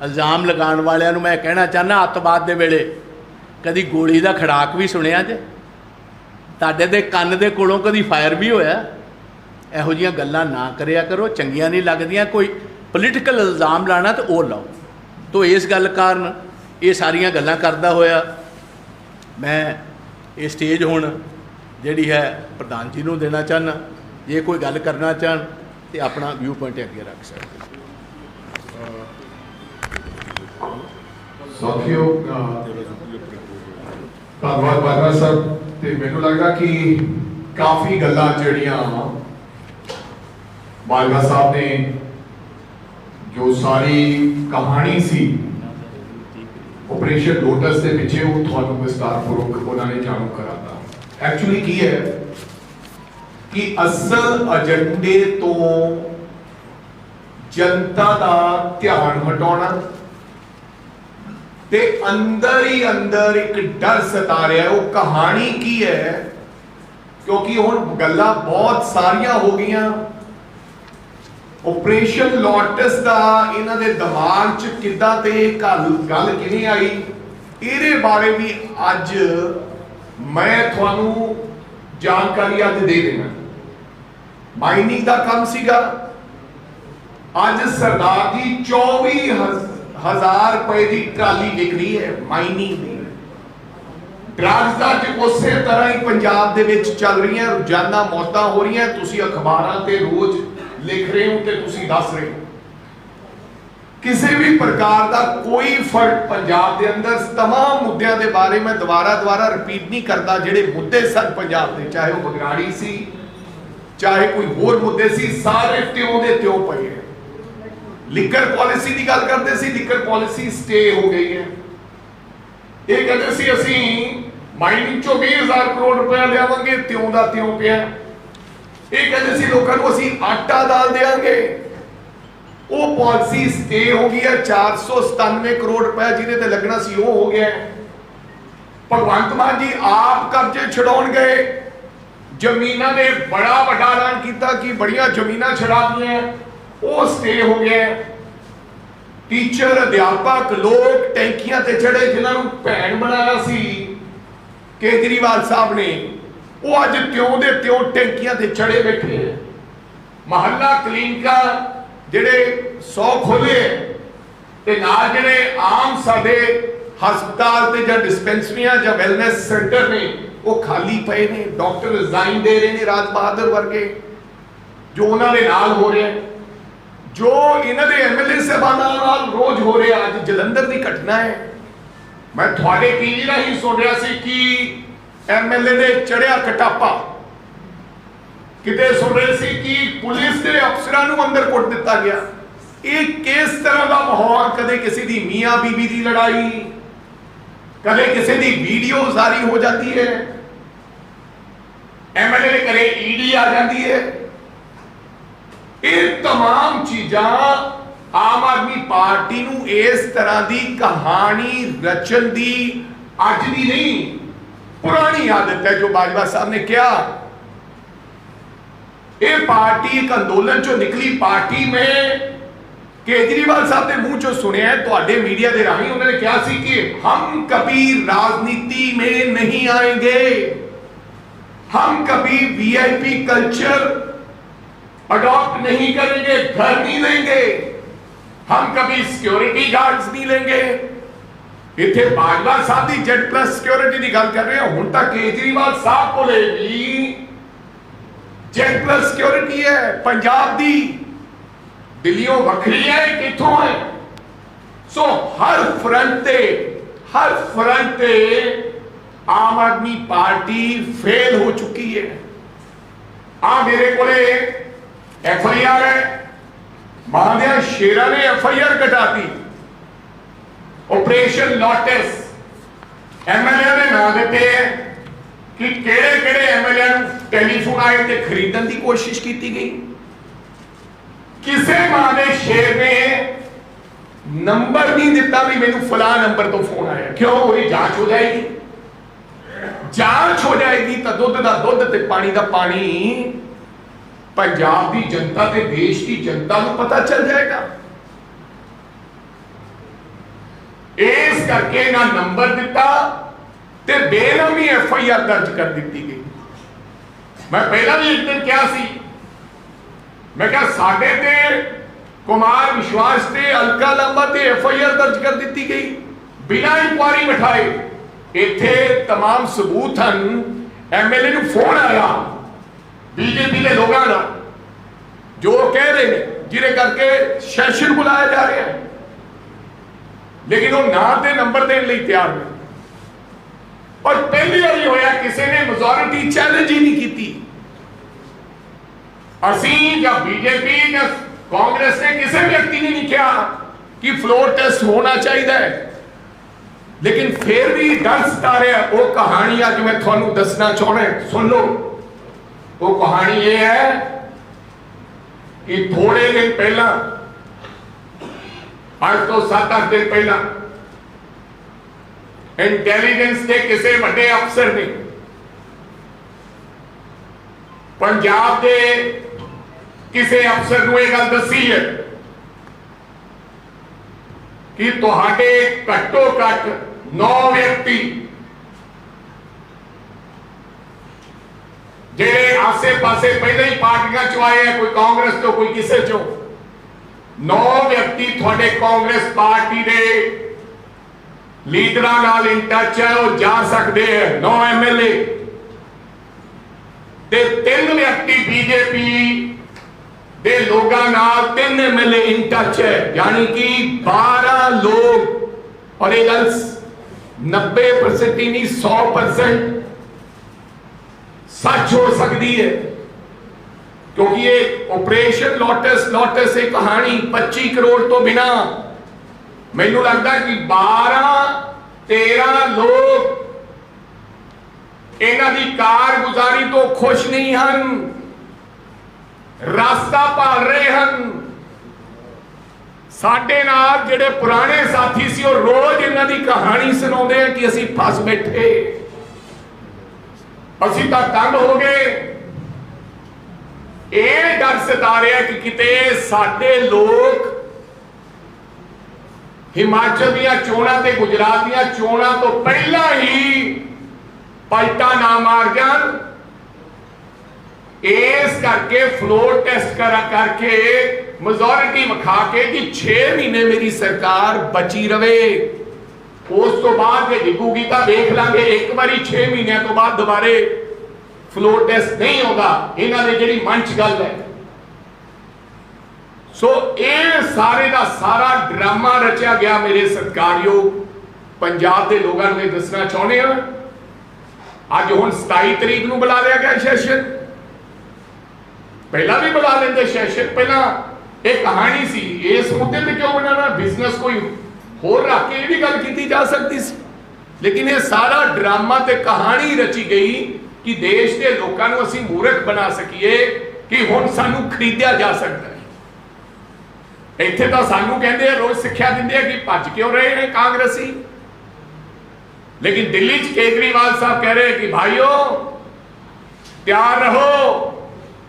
[SPEAKER 1] इल्ज़ाम लगाने वालियां नूं मैं कहना चाहना, अतवाद दे वेले कदी गोली का खड़ाक भी सुनिया जे? तुहाडे दे कन्न दे कोलों कदी फायर भी होया? इहो जिहियां गल्लां ना करिया करो, चंगियां नहीं लगदियां। कोई पोलीटिकल इल्ज़ाम लाना तो वो लाओ। तो इस गल कारण ये सारियां गल्लां करदा होया मैं ये स्टेज हुण जिहड़ी है प्रधान जी नूं देना चाहना। जे कोई गल करना चाहन तो अपना व्यू पॉइंट अगे रख सकते।
[SPEAKER 2] साथियों धन्यवाद बाजवा साहब। तो मैनू लगता कि काफ़ी गल्लां जिहड़ियां बाजवा साहब ने जो सारी कहानी सी ऑपरेशन लोटस के पिछे वो थोड़ा विस्तारपूर्वक उन्होंने जानू कराता। एक्चुअली की है कि असल एजेंडे तो जनता का ध्यान हटाना ते अंदर ही अंदर एक डर सता रहा है। वो कहानी की है, क्योंकि हुण गल्लां बहुत सारियां हो गई। ऑपरेशन लोटस का इन्हां दे दिमाग च किद्दां ते गल किवें आई, इहदे बारे भी अज मैं तुहानू जानकारी अज दे देना। माइनिंग का काम सीगा, अज सरदार जी 24,000 रुपए की ट्राली विक रही है माइनिंग की। ड्रग्स का उस तरह ही पंजाब दे विच चल रही है, रोजाना मौतां हो रही हैं। तुसी अखबारां ते रोज लिख रहे हो ते तुसी दस रहे हो। किसी भी प्रकार का कोई फर्क पंजाब के अंदर तमाम मुद्दों के बारे में दोबारा रिपीट नहीं करता। जिहड़े मुद्दे सन पंजाब के, चाहे वो बगराड़ी सी, चाहे कोई होर मुद्दे सी, सारे त्यों दे त्यों पे है। लिकर पॉलिसी की गल करते सी, लिकर पॉलिसी स्टे हो गई है। ये कहते सी असी माइनिंग चो 20,000 करोड़ रुपया लियावांगे, त्यों दा त्यों पिया। ये कहते सी लोगों को असी आटा दाल देंगे, वो पॉलिसी स्टे हो गई है। 497 करोड़ रुपया जिन्हें ते लगना सी वो हो गया। भगवंत मान जी आप कर्जे छुड़ाउण गए, जमीना ने बड़ा बड़ा ऐलान किया कि बड़िया जमीना छुड़ा दी, वो स्टे हो गया। टीचर अध्यापक लोग टैंकियां ते चढ़े, जिन्होंने भैन बनाया सी केजरीवाल साहब ने, वो अज त्यों दे त्यों टैंकियां ते चढ़े बैठे। महल्ला क्लिनिक जिहड़े 100 खोले ते नाल जिहड़े आम साडे हस्पताल ते जां डिस्पेंसरियां जां वैलनेस सेंटर ने वो खाली पे ने। डॉक्टर रिजाइन दे रहे हैं, राज बहादुर वर्गे जो उन्होंने नाल हो रहे हैं, जो इन्होंने MLA साहबानां नाल रोज हो रहे। आज जलंधर की घटना है, मैं थोड़े टीवी राही सुन रहा सी कि MLA ने चढ़िया कटापा, किते सुन रहे सी कि पुलिस के अफसरां नूं अंदर कुट दिता गया। एक किस तरह का माहौल, कदे किसी की मियां बीबी की लड़ाई, कदे किसी की वीडियो जारी हो जाती है, MLA ने करे ED आ जाती है। ये तमाम चीज़ां आम आदमी पार्टी नूं इस तरह की कहानी रचन की अज की नहीं पुरानी आदत है। जो बाजवा साहब ने कहा, ये पार्टी एक आंदोलन चो निकली। पार्टी में केजरीवाल साहब के मुंह चो सुनिया है, तुहाडे मीडिया के राही उन्होंने कहा सी कि हम कभी राजनीति में नहीं आएंगे, हम कभी VIP कल्चर अडॉप्ट नहीं करेंगे, घर नहीं लेंगे। हम कभी सिक्योरिटी गार्ड्स नहीं लेंगे। इतने बाजवा साहब की Z+ सिक्योरिटी की गल कर रहे हैं, हुण तक केजरीवाल साहब को भी Z+ सिक्योरिटी है पंजाब दी, दिल्लियों वखरी है, किथों है। सो हर फ्रंट ते आम आदमी पार्टी फेल हो चुकी है। मेरे को FIR है, महादेव शेरा ने FIR कटाती। ऑपरेशन लोटस MLA ने ना देते हैं कि केड़े MLA टेलीफोन आए थे खरीदने की कोशिश की गई। किसे महादेव शेर ने नंबर नहीं दिता भी मैनू फला नंबर तो फोन आया। क्यों? वही जांच हो जाएगी, तो दुध का दुध ते पानी का पानी पंजाब की जनता ते देश की जनता को पता चल जाएगा। इस करके ना नंबर दिता ते बेनामी FIR दर्ज कर दी गई। मैं पहला भी एक दिन क्या सी, मैं क्या साडे ते कुमार विश्वास ते अलका लांबा ते FIR दर्ज कर दी गई बिना इंक्वायरी बिठाए। इत्थे तमाम सबूत हैं। MLA नूं फोन आया बीजेपी के लोगों का जो कह रहे हैं, जिन्हें करके सैशन बुलाया जा रहा है, लेकिन वो नाम के नंबर देने लिए तैयार नहीं। और पहली बार होया किसी ने मेजोरिटी चैलेंज ही नहीं की। असी या बीजेपी या कांग्रेस ने किसी व्यक्ति ने नहीं कहा कि फ्लोर टेस्ट होना चाहिए, लेकिन फिर भी डर सता रहा। वो कहानी अज मैं थोनू दसना चाहना, सुन लो। वो कहानी ये है कि थोड़े दिन पहला, आज तो 7-8 दिन पहला, इंटेलिजेंस के किसी बड़े अफसर ने पंजाब के किसी अफसर को यह गल दसी है कि तुहाडे घट्टो घट 9 व्यक्ति जेड़े आसे पासे पहले ही पार्टियां चो आए हैं, कोई कांग्रेस तो कोई किसे चो, 9 व्यक्ति थोड़े कांग्रेस पार्टी दे लीडरां नाल इन टच है, वो जा सकते हैं। 9 MLA ते 3 व्यक्ति बीजेपी दे लोगां नाल 3 MLA इन टच है, यानी कि 12 लोग। और ये गल 90% ही नहीं 100% सच हो सकती है, क्योंकि ये ऑपरेशन लोटस एक कहानी 25 करोड़ तो बिना, मैनू लगता कि 12-13 लोग इन्हां दी कारगुजारी तो खुश नहीं हैं, रास्ता भाल रहे हैं। साडे नाल जेड़े पुराने साथी सी, और रोज इन्हां दी कहानी सुनाउंदे हैं कि असीं फस बैठे, असीं तां तंग हो गए। ये डर सता रहा कि किते साडे लोग हिमाचल दियां चोणां ते गुजरात दियां चोणां तो पहला ही पलटा ना मार जान। इस करके फ्लोर टेस्ट करके मेजोरिटी विखा के कि 6 महीने मेरी सरकार बची रवे, उस तो बाद जे डिगूगी तो देख लांगे। एक बारी 6 महीनों तो बाद दोबारे फ्लोर टेस्ट नहीं होगा। इन्होंने जी मन च गल है। सो ये सारे का सारा ड्रामा रचा गया मेरे सत्कारयोग पंजाब के लोगों ने दसना चाहते हैं। अज हुण 27 तरीक को बुला लिया गया सैशन, पहला भी बुला लेंगे सैशन। पहला एक कहानी सी, इस मुद्दे पे क्यों बनाना, बिजनेस कोई होर रख के भी गल की जा सकती सी, लेकिन ये सारा ड्रामा ते कहानी रची गई कि देश के लोगों को असीं मूर्ख बना सकीए कि हुण सानू खरीदिया जा सकता है। इत्थे तो सानू कहते हैं, रोज सिक्ख्या दिंदे हैं कि भज क्यों रहे हैं कांग्रेसी, लेकिन दिल्ली च केजरीवाल साहब कह रहे हैं कि भाइयों तैयार रहो,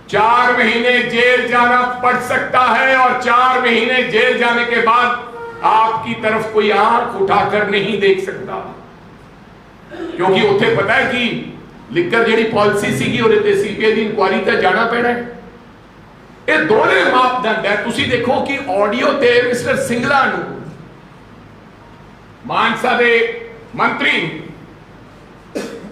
[SPEAKER 2] 4 महीने जेल जाना पड़ सकता है, और 4 महीने जेल जाने के बाद आपकी तरफ कोई आंख उठाकर नहीं देख सकता, क्योंकि उत्थे पता है कि लिकर जी पॉलिसी सी CBI की इंक्वायरी तक जाना पैना है। ਇਹ ਦੋਹਰੇ ਮਾਪਦੰਡ ਹੈ। ਤੁਸੀਂ ਦੇਖੋ ਕਿ ਆਡੀਓ ਤੇ ਮਿਸਟਰ ਸਿੰਗਲਾ ਨੂੰ ਮਾਨਸਾ ਦੇ ਮੰਤਰੀ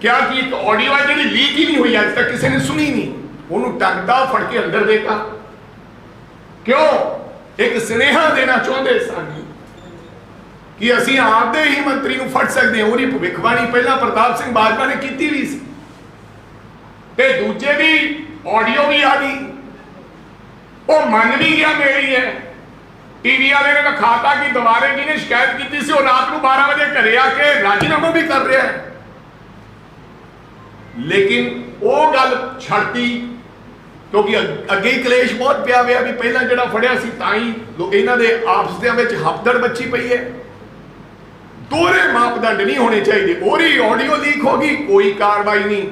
[SPEAKER 2] ਕਿਹਾ ਕਿ ਇੱਕ ਆਡੀਓ ਹੈ ਜਿਹੜੀ ਲੀਕ ਹੀ ਨਹੀਂ ਹੋਈ, ਅੱਜ ਤੱਕ ਕਿਸੇ ਨੇ ਸੁਣੀ ਨਹੀਂ, ਉਹਨੂੰ ਟੰਗਦਾ ਫੜ ਕੇ ਅੰਦਰ ਦੇਤਾ। ਕਿਉਂ? ਇੱਕ ਸੁਨੇਹਾ ਦੇਣਾ ਚਾਹੁੰਦੇ ਸਨ ਕਿ ਅਸੀਂ ਆਪਦੇ ਹੀ ਮੰਤਰੀ ਨੂੰ ਫੜ ਸਕਦੇ ਹਾਂ। ਉਹਦੀ ਭਵਿੱਖਬਾਣੀ ਪਹਿਲਾਂ ਪ੍ਰਤਾਪ ਸਿੰਘ ਬਾਜਵਾ ਨੇ ਕੀਤੀ ਵੀ ਸੀ, ਤੇ ਦੂਜੇ ਦੀ ਆਡੀਓ ਵੀ ਆ ਗਈ, ਉਹ ਮੰਨ ਵੀ ਗਿਆ ਮੇਰੀ ਹੈ। ਟੀਵੀ ਵਾਲੇ ਨੇ ਦਿਖਾਤਾ ਕਿ ਦੁਬਾਰੇ ਜਿਹਨੇ ਸ਼ਿਕਾਇਤ ਕੀਤੀ ਸੀ ਉਹ ਰਾਤ ਨੂੰ 12 ਵਜੇ ਘਰੇ ਆ ਕੇ ਰਾਜੀਨਾਮਾ ਵੀ ਕਰ ਰਿਹਾ ਹੈ। ਲੇਕਿਨ ਉਹ ਗੱਲ ਛੱਡਤੀ ਕਿਉਂਕਿ ਅੱਗੇ ਹੀ ਕਲੇਸ਼ ਬਹੁਤ ਪਿਆ ਹੋਇਆ ਵੀ ਪਹਿਲਾਂ ਜਿਹੜਾ ਫੜਿਆ ਸੀ ਤਾਂ ਹੀ ਇਹਨਾਂ ਦੇ ਆਪਸ ਦੇ ਵਿੱਚ ਹਫਦੜ ਬੱਚੀ ਪਈ ਹੈ। ਦੋਹਰੇ ਮਾਪਦੰਡ ਨਹੀਂ ਹੋਣੇ ਚਾਹੀਦੇ। ਉਹਦੀ ਆਡੀਓ ਲੀਕ ਹੋ ਗਈ, ਕੋਈ ਕਾਰਵਾਈ ਨਹੀਂ।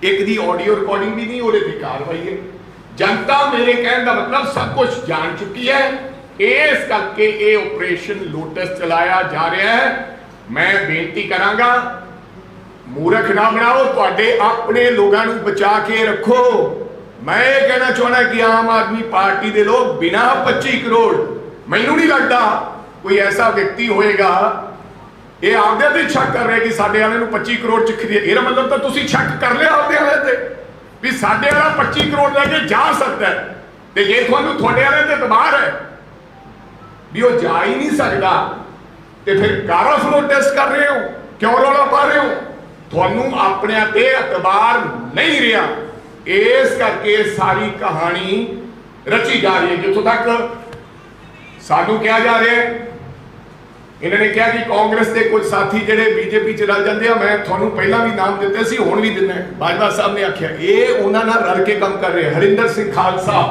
[SPEAKER 2] ਇੱਕ ਦੀ ਆਡੀਓ ਰਿਕਾਰਡਿੰਗ ਵੀ ਨਹੀਂ, ਉਹਦੇ ਤੇ ਕਾਰਵਾਈ ਹੈ। ਜਨਤਾ ਮੇਰੇ ਕਹਿਣ ਦਾ ਮਤਲਬ ਸਭ ਕੁਝ ਜਾਣ ਚੁੱਕੀ ਹੈ। ਇਸ ਕਰਕੇ ਇਹ ਆਪਰੇਸ਼ਨ ਲੋਟਸ ਚਲਾਇਆ ਜਾ ਰਿਹਾ ਹੈ। ਮੈਂ ਬੇਨਤੀ ਕਰਾਂਗਾ, ਮੂਰਖ ਨਾ ਬਣਾਓ, ਤੁਹਾਡੇ ਆਪਣੇ ਲੋਕਾਂ ਨੂੰ ਬਚਾ ਕੇ ਰੱਖੋ। ਮੈਂ ਇਹ ਕਹਿਣਾ ਚਾਹੁੰਦਾ ਕਿ ਆਮ ਆਦਮੀ ਪਾਰਟੀ ਦੇ ਲੋਕ ਬਿਨਾਂ 25 ਕਰੋੜ, ਮੈਨੂੰ ਨਹੀਂ ਲੱਗਦਾ ਕੋਈ ਐਸਾ ਵਿਅਕਤੀ ਹੋਏਗਾ, ਇਹ ਆਪਦੇ ਤੇ ਸ਼ੱਕ ਕਰ ਰਿਹਾ ਕਿ ਸਾਡੇ ਵਾਲੇ ਨੂੰ 25 ਕਰੋੜ ਚ ਖਰੀਦ। ਇਹਦਾ ਮਤਲਬ ਤਾਂ ਤੁਸੀਂ ਸ਼ੱਕ ਕਰ ਲਿਆ ਆਪਦੇ ਵਾਲੇ ਤੇ ਵੀ ਸਾਡੇ ਵਾਲਾ 25 ਕਰੋੜ ਲੈ ਕੇ ਜਾ ਸਕਦਾ ਹੈ, ਤੇ ਜੇ ਤੁਹਾਨੂੰ ਤੁਹਾਡੇ ਵਾਲੇ ਤੇ ਦਬਾਅ ਹੈ ਵੀ ਉਹ ਜਾ ਹੀ ਨਹੀਂ ਸਕਦਾ, ਤੇ ਫਿਰ ਕਾਰਾ ਫਲੋ ਟੈਸਟ ਕਰ ਰਹੇ ਹੋ, ਕਿਉਂ ਰੌਲਾ ਪਾ ਰਹੇ ਹੋ? ਤੁਹਾਨੂੰ ਆਪਣੇ ਤੇ ਇਤਬਾਰ ਨਹੀਂ ਰਿਹਾ, ਇਸ ਕਰਕੇ ਸਾਰੀ ਕਹਾਣੀ ਰਚੀ ਜਾ ਰਹੀ ਹੈ। ਜਿੱਥੋਂ ਤੱਕ ਸਾਨੂੰ ਕਿਹਾ ਜਾ ਰਿਹਾ ਹੈ, ਇਹਨਾਂ ਨੇ ਕਿਹਾ ਕਿ ਕਾਂਗਰਸ ਦੇ ਕੁਝ ਸਾਥੀ ਜਿਹੜੇ ਬੀਜੇਪੀ ਚ ਰਲ ਜਾਂਦੇ ਆ, ਮੈਂ ਤੁਹਾਨੂੰ ਪਹਿਲਾਂ ਵੀ ਨਾਮ ਦਿੱਤੇ ਸੀ, ਹੁਣ ਵੀ ਦਿੰਦਾ। ਬਾਜਵਾ ਸਾਹਿਬ ਨੇ ਆਖਿਆ ਇਹ ਉਹਨਾਂ ਨਾਲ ਰਲ ਕੇ ਕੰਮ ਕਰ ਰਹੇ। ਹਰਿੰਦਰ ਸਿੰਘ ਖਾਲਸਾ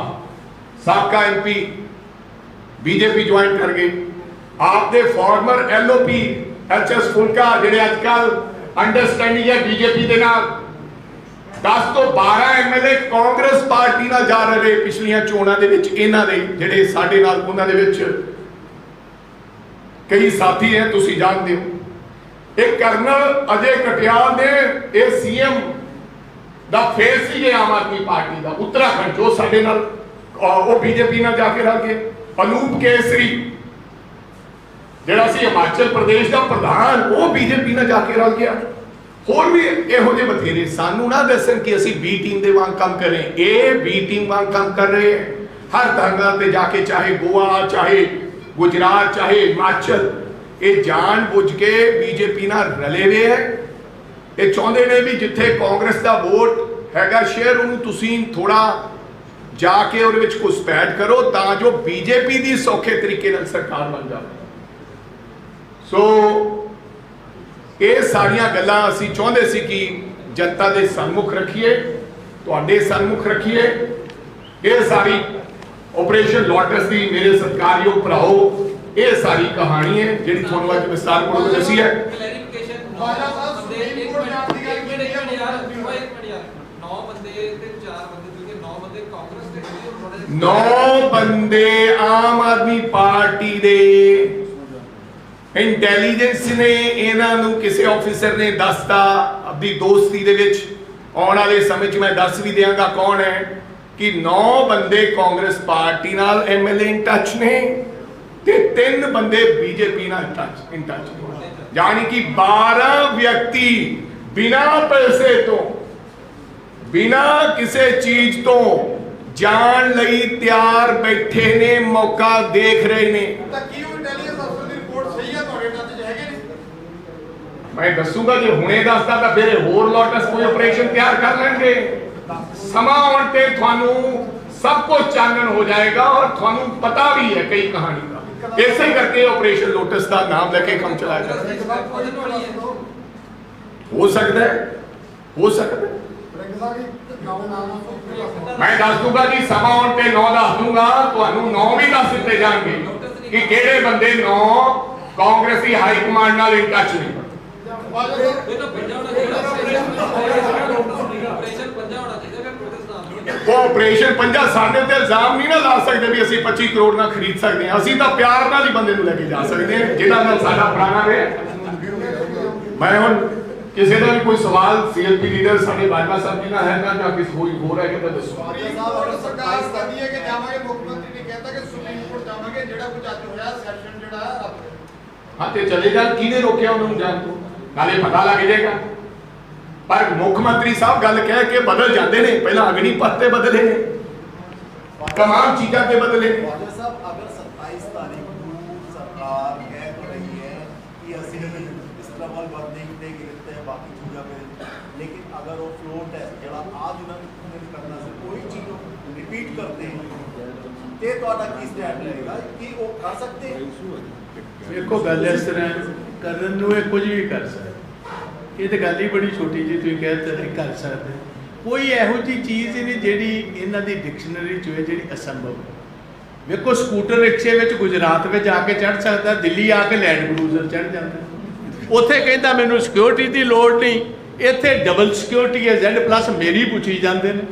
[SPEAKER 2] ਸਾਬਕਾ MP ਬੀਜੇਪੀ ਜੁਆਇਨ ਕਰ ਗਏ। ਆਪਦੇ ਫਾਰਮਰ LOP HS ਫੁਲਕਾ ਜਿਹੜੇ ਅੱਜ ਕੱਲ ਅੰਡਰਸਟੈਂਡਿੰਗ ਹੈ ਬੀਜੇਪੀ ਦੇ ਨਾਲ, 10 ਤੋਂ 12 MLA ਕਾਂਗਰਸ ਪਾਰਟੀ ਨਾਲ ਜਾ ਰਹੇ ਪਿਛਲੀਆਂ ਚੋਣਾਂ ਦੇ ਵਿੱਚ। ਇਹਨਾਂ ਦੇ ਜਿਹੜੇ ਸਾਡੇ ਨਾਲ ਉਹਨਾਂ ਦੇ ਵਿੱਚ ਕਈ ਸਾਥੀ ਹੈ, ਤੁਸੀਂ ਜਾਣਦੇ ਹੋ। ਇਹ ਕਰਨਲ ਅਜੇ ਕਟਿਆਲ ਨੇ ਇਹ CM ਦਾ ਫੇਸ ਸੀ ਆਮ ਆਦਮੀ ਪਾਰਟੀ ਦਾ ਉੱਤਰਾਖੰਡ, ਜੋ ਸਾਡੇ ਨਾਲ ਉਹ ਬੀਜੇਪੀ ਨਾਲ ਜਾ ਕੇ ਰਲ ਗਏ। ਅਨੂਪ ਕੇਸਰੀ ਜਿਹੜਾ ਸੀ ਹਿਮਾਚਲ ਪ੍ਰਦੇਸ਼ ਦਾ ਪ੍ਰਧਾਨ, ਉਹ ਬੀਜੇਪੀ ਨਾਲ ਜਾ ਕੇ ਰਲ ਗਿਆ। ਹੋਰ ਵੀ ਇਹੋ ਜਿਹੇ ਬਥੇਰੇ। ਸਾਨੂੰ ਨਾ ਦੱਸਣ ਕਿ ਅਸੀਂ B ਟੀਮ ਦੇ ਵਾਂਗ ਕੰਮ ਕਰ ਰਹੇ, ਇਹ B ਟੀਮ ਵਾਂਗ ਕੰਮ ਕਰ ਰਹੇ ਹੈ। ਹਰ ਧਰਨਾ ਤੇ ਜਾ ਕੇ, ਚਾਹੇ ਗੋਆ, ਚਾਹੇ ਗੁਜਰਾਤ, ਚਾਹੇ ਹਿਮਾਚਲ, ਇਹ ਜਾਣ ਬੁੱਝ ਕੇ ਬੀਜੇਪੀ ਨਾਲ ਰਲੇ ਹੋਏ ਹੈ। ਇਹ ਚਾਹੁੰਦੇ ਨੇ ਵੀ ਜਿੱਥੇ ਕਾਂਗਰਸ ਦਾ ਵੋਟ ਹੈਗਾ ਸ਼ੇਅਰ, ਉਹਨੂੰ ਤੁਸੀਂ ਥੋੜਾ ਜਾ ਕੇ ਉਹਦੇ ਵਿੱਚ ਘੁਸਪੈਠ ਕਰੋ ਤਾਂ ਜੋ ਬੀਜੇਪੀ ਦੀ ਸੌਖੇ ਤਰੀਕੇ ਨਾਲ ਸਰਕਾਰ ਬਣ ਜਾਵੇ। ਸੋ ਇਹ ਸਾਰੀਆਂ ਗੱਲਾਂ ਅਸੀਂ ਚਾਹੁੰਦੇ ਸੀ ਕਿ ਜਨਤਾ ਦੇ ਸਨਮੁਖ ਰੱਖੀਏ, ਤੁਹਾਡੇ ਸਨਮੁਖ ਰੱਖੀਏ। ਇਹ ਸਾਰੀ ਆਪਰੇਸ਼ਨ ਲੋਟਸ ਦੀ ਮੇਰੇ ਸਤਿਕਾਰਯੋਗ ਭਰਾਓ, ਇਹ ਸਾਰੀ ਕਹਾਣੀ ਹੈ ਜਿਹੜੀ ਤੁਹਾਨੂੰ ਅੱਜ ਵਿਸਤਾਰਪੂਰਵਕ ਦੱਸੀ ਹੈ। ਨੌ ਬੰਦੇ ਆਮ ਆਦਮੀ ਪਾਰਟੀ ਦੇ ਇੰਟੈਲੀਜੈਂਸ ਨੇ ਇਹਨਾਂ ਨੂੰ ਕਿਸੇ ਆਫੀਸਰ ਨੇ ਦੱਸਤਾ ਆਪਣੀ ਦੋਸਤੀ ਦੇ ਵਿੱਚ। ਆਉਣ ਵਾਲੇ ਸਮੇਂ 'ਚ ਮੈਂ ਦੱਸ ਵੀ ਦਿਆਂਗਾ ਕੌਣ ਹੈ, ਕਿ 9 ਬੰਦੇ ਕਾਂਗਰਸ ਪਾਰਟੀ ਨਾਲ MLA ਇਨ ਟੱਚ ਨੇ ਤੇ 3 ਬੰਦੇ ਬੀਜੇਪੀ ਨਾਲ ਇਨ ਟੱਚ ਨੇ। ਯਾਨੀ ਕਿ 12 ਵਿਅਕਤੀ ਬਿਨਾਂ ਪੈਸੇ ਤੋਂ, ਬਿਨਾਂ ਕਿਸੇ ਚੀਜ਼ ਤੋਂ ਜਾਣ ਲਈ ਤਿਆਰ ਬੈਠੇ ਨੇ, ਮੌਕਾ ਦੇਖ ਰਹੇ ਨੇ। ਮੈਂ ਦੱਸੂਗਾ ਜੇ ਹੁਣੇ ਦੱਸਦਾ ਤਾਂ ਫਿਰ ਹੋਰ ਲੋਟਸ ਕੋਈ ਆਪਰੇਸ਼ਨ ਤਿਆਰ ਕਰ ਲੈਣਗੇ। ਸਮਾਂ ਆਉਣ ਤੇ ਤੁਹਾਨੂੰ ਸਭ ਕੁਝ ਚਾਨਣ ਹੋ ਜਾਏਗਾ ਔਰ ਤੁਹਾਨੂੰ ਪਤਾ ਵੀ ਹੈ ਕਈ ਕਹਾਣੀ ਦਾ। ਇਸੇ ਕਰਕੇ ਆਪਰੇਸ਼ਨ ਲੋਟਸ ਦਾ ਨਾਮ ਲੈ ਕੇ ਕੰਮ ਚਲਾਇਆ ਜਾ ਰਿਹਾ ਹੈ। ਹੋ ਸਕਦਾ ਹੈ, ਹੋ ਸਕਦਾ ਹੈ। ਮੈਂ ਦੱਸ ਦੂੰਗਾ ਜੀ, ਸਮਾਂ ਆਉਣ ਤੇ 9 ਦੱਸ ਦੂੰਗਾ, ਤੁਹਾਨੂੰ 9 ਵੀ ਦੱਸ ਦਿੱਤੇ ਜਾਣਗੇ ਕਿ ਕਿਹੜੇ ਬੰਦੇ 9 ਕਾਂਗਰਸੀ ਹਾਈ ਕਮਾਂਡ ਨਾਲ ਇਨ ਟੱਚ ਨੇ। ਉਹ ਆਪਰੇਸ਼ਨ ਪੰਜਾ ਸਾਡੇ ਤੇ ਇਲਜ਼ਾਮ ਨਹੀਂ ਨਾ ਲਾ ਸਕਦੇ ਵੀ ਅਸੀਂ 25 ਕਰੋੜ ਨਾਲ ਖਰੀਦ ਸਕਦੇ ਹਾਂ। ਅਸੀਂ ਤਾਂ ਪਿਆਰ ਨਾਲ ਹੀ ਬੰਦੇ ਨੂੰ ਲੈ ਕੇ ਜਾ ਸਕਦੇ ਹਾਂ ਜਿਹਨਾਂ ਨਾਲ ਸਾਡਾ ਪੁਰਾਣਾ ਰਿਹਾ। ਮੈਂ ਹੁਣ ਕਿਸੇ ਦਾ ਵੀ ਕੋਈ ਸਵਾਲ ਸੀਐਲਪੀ ਲੀਡਰ ਸਾਡੇ ਬਾਜਵਾ ਸਾਹਿਬ ਜੀ ਨਾਲ ਹੈਗਾ ਜਾਂ ਕਿਸੇ ਕੋਈ ਹੋਰ ਹੈਗਾ ਤਾਂ ਦੱਸੋ।
[SPEAKER 3] ਸਰਕਾਰ ਕਹਿੰਦੀ ਹੈ ਕਿ ਜਾਵਾਂਗੇ, ਮੁੱਖ ਮੰਤਰੀ ਨੇ ਕਹਿਤਾ ਕਿ ਸੁਪਰੀਮ ਕੋਰਟ ਜਾਵਾਂਗੇ, ਜਿਹੜਾ ਕੁਝ ਅੱਜ ਹੋਇਆ ਸੈਸ਼ਨ ਜਿਹੜਾ ਰੱਦ।
[SPEAKER 2] ਹਾਂ ਤੇ ਚਲੇ ਜਾਣ, ਕਿਹਨੇ ਰੋਕਿਆ ਉਹਨਾਂ ਨੂੰ ਜਾਣ ਤੋਂ? ਨਾਲੇ ਪਤਾ ਲੱਗ ਜਾਏਗਾ। ਪਰ ਮੁੱਖ ਮੰਤਰੀ ਸਾਹਿਬ ਗੱਲ ਕਹਿ ਕੇ ਬਦਲ ਜਾਂਦੇ ਨੇ, ਪਹਿਲਾਂ ਅਗਨੀਪਥ ਤੇ ਬਦਲੇ ਨੇ, तमाम चीज़ों पे बदले।
[SPEAKER 4] साहब अगर 27 तारीख को सरकार कह तो रही है कि असं इस्तेमाल बंद नहीं गिरते हैं बाकी चीज़ों पे, लेकिन अगर वो फ्लोट है जरा आज उन्होंने करना से कोई चीज़ रिपीट करते हैं तो की स्टैंड रहेगा कि वो कर सकते हैं?
[SPEAKER 1] देखो गल इस तरह करन नूं ये कुछ भी कर सकते, ये तो गल ही बड़ी छोटी जी तुसीं कहते नहीं कर सकते। कोई ਇਹੋ ਜਿਹੀ ਚੀਜ਼ ਹੀ ਨਹੀਂ ਜਿਹੜੀ ਇਹਨਾਂ ਦੀ ਡਿਕਸ਼ਨਰੀ 'ਚ ਹੋਏ ਜਿਹੜੀ ਅਸੰਭਵ ਹੈ। ਵੇਖੋ ਸਕੂਟਰ ਰਿਕਸ਼ੇ ਵਿੱਚ ਗੁਜਰਾਤ ਵਿੱਚ ਆ ਕੇ ਚੜ੍ਹ ਸਕਦਾ, ਦਿੱਲੀ ਆ ਕੇ ਲੈਂਡ ਕਰੂਜ਼ਰ ਚੜ੍ਹ ਜਾਂਦਾ। ਉੱਥੇ ਕਹਿੰਦਾ ਮੈਨੂੰ ਸਿਕਿਉਰਿਟੀ ਦੀ ਲੋੜ ਨਹੀਂ, ਇੱਥੇ ਡਬਲ ਸਿਕਿਉਰਿਟੀ ਹੈ Z+ ਮੇਰੀ ਪੁੱਛੀ ਜਾਂਦੇ ਨੇ,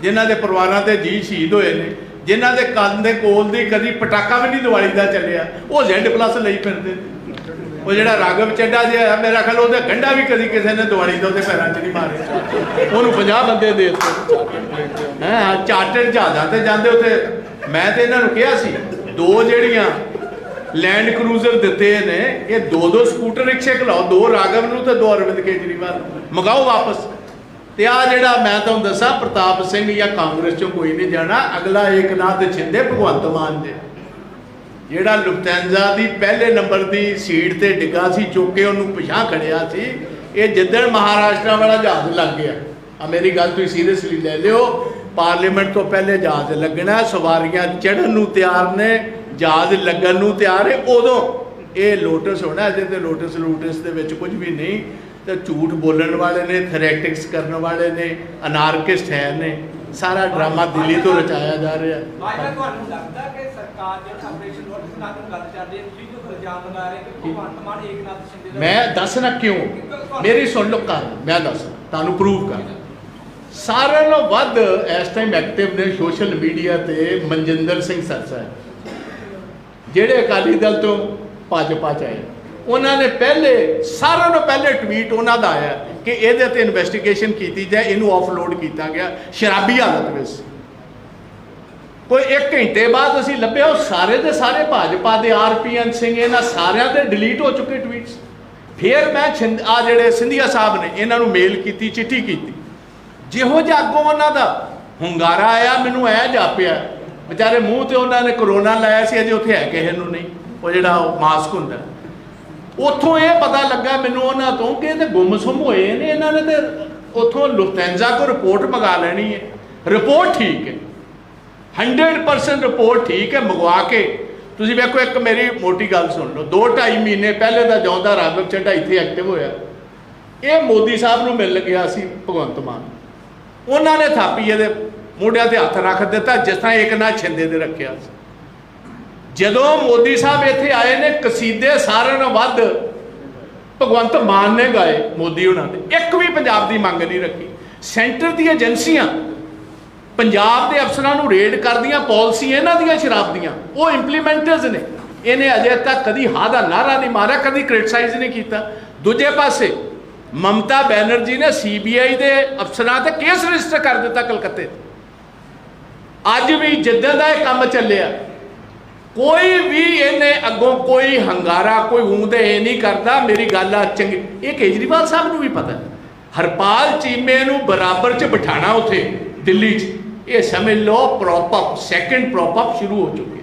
[SPEAKER 1] ਜਿਨ੍ਹਾਂ ਦੇ ਪਰਿਵਾਰਾਂ ਤੇ ਜੀ ਸ਼ਹੀਦ ਹੋਏ ਨੇ, ਜਿਨ੍ਹਾਂ ਦੇ ਕੰਨ ਦੇ ਕੋਲ ਦੀ ਕਦੀ ਪਟਾਕਾ ਵੀ ਨਹੀਂ ਦੀਵਾਲੀ ਦਾ ਚੱਲਿਆ, ਉਹ Z+ ਲਈ ਫਿਰਦੇ ਨੇ। ਉਹ ਜਿਹੜਾ ਰਾਘਵ ਚੱਡਾ ਜਿਹਾ ਮੇਰਾ ਖਿਆਲ ਉਹਦਾ ਗੰਢਾ ਵੀ ਕਦੀ ਕਿਸੇ ਨੇ ਦਿਵਾਲੀ ਦਾ ਉਹਦੇ ਪੈਰਾਂ 'ਚ ਨਹੀਂ ਮਾਰਿਆ, ਉਹਨੂੰ 50 ਬੰਦੇ ਦੇ ਦਿੱਤੇ। ਹਾਂ ਚਾਰਟਰ ਜਹਾਜ਼ਾਂ ਤੇ ਜਾਂਦੇ ਉੱਥੇ। ਮੈਂ ਤੇ ਇਹਨਾਂ ਨੂੰ ਕਿਹਾ ਸੀ ਦੋ ਜਿਹੜੀਆਂ ਲੈਂਡ ਕਰੂਜ਼ਰ ਦਿੱਤੇ ਨੇ, ਇਹ ਦੋ ਸਕੂਟਰ ਰਿਕਸ਼ੇ ਖਲਾਓ, ਦੋ ਰਾਘਵ ਨੂੰ ਤੇ ਦੋ ਅਰਵਿੰਦ ਕੇਜਰੀਵਾਲ ਮੰਗਾਓ ਵਾਪਸ। ਤੇ ਆ ਜਿਹੜਾ ਮੈਂ ਤੁਹਾਨੂੰ ਦੱਸਾਂ ਪ੍ਰਤਾਪ ਸਿੰਘ ਜਾਂ ਕਾਂਗਰਸ ਚੋਂ ਕੋਈ ਨਹੀਂ ਜਾਣਾ, ਅਗਲਾ ਏਕਨਾਥ ਸ਼ਿੰਦੇ ਭਗਵੰਤ ਮਾਨ ਦੇ ਜਿਹੜਾ ਲੁਫਟੈਂਜ਼ਾ ਦੀ ਪਹਿਲੇ ਨੰਬਰ ਦੀ ਸੀਟ ਤੇ ਡਿੱਗਾ ਸੀ, ਚੁੱਕ ਕੇ ਉਹਨੂੰ ਪਿਛਾਂ ਖੜਿਆ ਸੀ। ਇਹ ਜਿੱਦਣ ਮਹਾਰਾਸ਼ਟਰ ਵਾਲਾ ਜਹਾਜ਼ ਲੱਗ ਗਿਆ, ਆ ਮੇਰੀ ਗੱਲ ਤੁਸੀਂ ਸੀਰੀਅਸਲੀ ਲੈ ਲਿਓ, ਪਾਰਲੀਮੈਂਟ ਤੋਂ ਪਹਿਲੇ ਜਹਾਜ਼ ਲੱਗਣਾ, ਸਵਾਰੀਆਂ ਚੜ੍ਹਨ ਨੂੰ ਤਿਆਰ ਨੇ, ਜਹਾਜ਼ ਲੱਗਣ ਨੂੰ ਤਿਆਰ ਹੈ, ਉਦੋਂ ਇਹ ਲੋਟਸ ਹੋਣਾ। ਅਜੇ ਤੇ ਲੋਟਸ ਦੇ ਵਿੱਚ ਕੁਝ ਵੀ ਨਹੀਂ, ਤੇ ਝੂਠ ਬੋਲਣ ਵਾਲੇ ਨੇ, ਥਰੈਟਿਕਸ ਕਰਨ ਵਾਲੇ ਨੇ, ਅਨਾਰਕਿਸਟ ਹੈ ਨੇ, ਸਾਰਾ ਡਰਾਮਾ ਦਿੱਲੀ ਤੋਂ ਰਚਾਇਆ ਜਾ ਰਿਹਾ।
[SPEAKER 5] ਤੁਹਾਨੂੰ ਲੱਗਦਾ ਕਿ ਸਰਕਾਰ ਜਿਹੜਾ ਆਪਰੇਸ਼ਨ ਲੋਟਸ ਨਾਲ ਗੱਲ ਚੱਲ ਰਹੀ ਹੈ, ਤੁਸੀਂ ਜੋ ਇਲਜ਼ਾਮ ਲਗਾ ਰਹੇ ਕਿ ਭਗਵੰਤ ਮਾਨ ਏਕਨਾਥ ਸ਼ਿੰਦੇ ਦਾ,
[SPEAKER 1] ਮੈਂ ਦੱਸਣਾ ਕਿਉਂ, ਮੇਰੀ ਸੁਣ ਲਓ ਕਾਰਨ, ਮੈਂ ਦੱਸ ਤੁਹਾਨੂੰ ਪ੍ਰੂਵ ਕਰ। ਸਾਰਿਆਂ ਨਾਲੋਂ ਵੱਧ ਇਸ ਟਾਈਮ ਐਕਟਿਵ ਨੇ ਸੋਸ਼ਲ ਮੀਡੀਆ ਤੇ ਮਨਜਿੰਦਰ ਸਿੰਘ ਸਰਸਾ, ਜਿਹੜੇ ਅਕਾਲੀ ਦਲ ਤੋਂ ਭਾਜਪਾ 'ਚ ਆਏ। ਉਹਨਾਂ ਨੇ ਸਾਰਿਆਂ ਨੂੰ ਪਹਿਲੇ ਟਵੀਟ ਉਹਨਾਂ ਦਾ ਆਇਆ ਕਿ ਇਹਦੇ ਤੇ ਇਨਵੈਸਟੀਗੇਸ਼ਨ ਕੀਤੀ ਜਾਏ, ਇਹਨੂੰ ਆਫਲੋਡ ਕੀਤਾ ਗਿਆ ਸ਼ਰਾਬੀ ਹਾਲਤ ਵਿੱਚ। ਕੋਈ 1 ਘੰਟੇ ਬਾਅਦ ਅਸੀਂ ਲੱਭਿਆ ਉਹ ਸਾਰੇ ਦੇ ਸਾਰੇ ਭਾਜਪਾ ਦੇ RPN ਸਿੰਘ ਇਹਨਾਂ ਸਾਰਿਆਂ ਦੇ ਡਿਲੀਟ ਹੋ ਚੁੱਕੇ ਟਵੀਟਸ। ਫਿਰ ਮੈਂ ਆ ਜਿਹੜੇ ਸਿੰਧੀਆ ਸਾਹਿਬ ਨੇ ਇਹਨਾਂ ਨੂੰ ਮੇਲ ਕੀਤੀ, ਚਿੱਠੀ ਕੀਤੀ, ਜਿਹੋ ਜਿਹਾ ਅੱਗੋਂ ਉਹਨਾਂ ਦਾ ਹੁੰਗਾਰਾ ਆਇਆ ਮੈਨੂੰ ਐ ਜਾਪਿਆ ਵਿਚਾਰੇ ਮੂੰਹ ਤੇ ਉਹਨਾਂ ਨੇ ਕਰੋਨਾ ਲਾਇਆ ਸੀ, ਅਜੇ ਉੱਥੇ ਹੈ ਕਿਸੇ ਨੂੰ ਨਹੀਂ, ਉਹ ਜਿਹੜਾ ਮਾਸਕ ਹੁੰਦਾ। ਉੱਥੋਂ ਇਹ ਪਤਾ ਲੱਗਾ ਮੈਨੂੰ ਉਹਨਾਂ ਤੋਂ ਕਿ ਇਹਦੇ ਗੁੰਮਸੁੰਮ ਹੋਏ ਨੇ, ਇਹਨਾਂ ਨੇ ਤੇ ਉੱਥੋਂ ਲੁਫਟੈਂਜ਼ਾ ਕੋ ਰਿਪੋਰਟ ਮੰਗਾ ਲੈਣੀ ਹੈ। ਰਿਪੋਰਟ ਠੀਕ ਹੈ, 100% ਰਿਪੋਰਟ ਠੀਕ ਹੈ, ਮੰਗਵਾ ਕੇ ਤੁਸੀਂ ਵੇਖੋ। ਇੱਕ ਮੇਰੀ ਮੋਟੀ ਗੱਲ ਸੁਣ ਲਓ, 2-2.5 ਮਹੀਨੇ ਪਹਿਲੇ ਦਾ ਜਿਉਂਦਾ ਰਾਘਵ ਚੱਡਾ ਇੱਥੇ ਐਕਟਿਵ ਹੋਇਆ, ਇਹ ਮੋਦੀ ਸਾਹਿਬ ਨੂੰ ਮਿਲ ਗਿਆ ਸੀ ਭਗਵੰਤ ਮਾਨ, ਉਹਨਾਂ ਨੇ ਥਾਪੀ ਇਹਦੇ ਮੋਢਿਆਂ ਤੇ ਹੱਥ ਰੱਖ ਦਿੱਤਾ ਜਿਸ ਤਰ੍ਹਾਂ ਏਕਨਾਥ ਸ਼ਿੰਦੇ ਦੇ ਰੱਖਿਆ ਸੀ। ਜਦੋਂ ਮੋਦੀ ਸਾਹਿਬ ਇੱਥੇ ਆਏ ਨੇ, ਕਸੀਦੇ ਸਾਰਿਆਂ ਨਾਲੋਂ ਵੱਧ ਭਗਵੰਤ ਮਾਨ ਨੇ ਗਾਏ ਮੋਦੀ ਉਹਨਾਂ ਨੇ, ਇੱਕ ਵੀ ਪੰਜਾਬ ਦੀ ਮੰਗ ਨਹੀਂ ਰੱਖੀ। ਸੈਂਟਰ ਦੀਆਂ ਏਜੰਸੀਆਂ ਪੰਜਾਬ ਦੇ ਅਫਸਰਾਂ ਨੂੰ ਰੇਡ ਕਰਦੀਆਂ, ਪਾਲਿਸੀ ਇਹਨਾਂ ਦੀਆਂ ਸ਼ਰਾਬ ਦੀਆਂ, ਉਹ ਇੰਪਲੀਮੈਂਟਰਸ ਨੇ। ਇਹਨੇ ਅਜੇ ਤੱਕ ਕਦੀ ਹਾਂ ਦਾ ਨਾਰਾ ਨਹੀਂ ਮਾਰਿਆ, ਕਦੀ ਕ੍ਰਿਟਿਸਾਈਜ਼ ਨਹੀਂ ਕੀਤਾ। ਦੂਜੇ ਪਾਸੇ ਮਮਤਾ ਬੈਨਰਜੀ ਨੇ CBI ਦੇ ਅਫਸਰਾਂ ਤੇ ਕੇਸ ਰਜਿਸਟਰ ਕਰ ਦਿੱਤਾ ਕਲਕੱਤੇ। ਅੱਜ ਵੀ ਜਿੱਦਾਂ ਦਾ ਇਹ ਕੰਮ ਚੱਲਿਆ, ਕੋਈ ਵੀ ਇਹਨੇ ਅੱਗੋਂ ਕੋਈ ਹੰਗਾਰਾ, ਕੋਈ ਊਂਦੇ ਇਹ ਨਹੀਂ ਕਰਦਾ। ਮੇਰੀ ਗੱਲ ਆ ਚੰਗੀ, ਇਹ ਕੇਜਰੀਵਾਲ ਸਾਹਿਬ ਨੂੰ ਵੀ ਪਤਾ, ਹਰਪਾਲ ਚੀਮੇ ਨੂੰ ਬਰਾਬਰ 'ਚ ਬਿਠਾਣਾ ਉੱਥੇ ਦਿੱਲੀ 'ਚ, ਇਹ ਸਮਝ ਲਓ ਪ੍ਰੋਪ ਸੈਕਿੰਡ ਪ੍ਰੋਪ ਸ਼ੁਰੂ ਹੋ ਚੁੱਕੇ।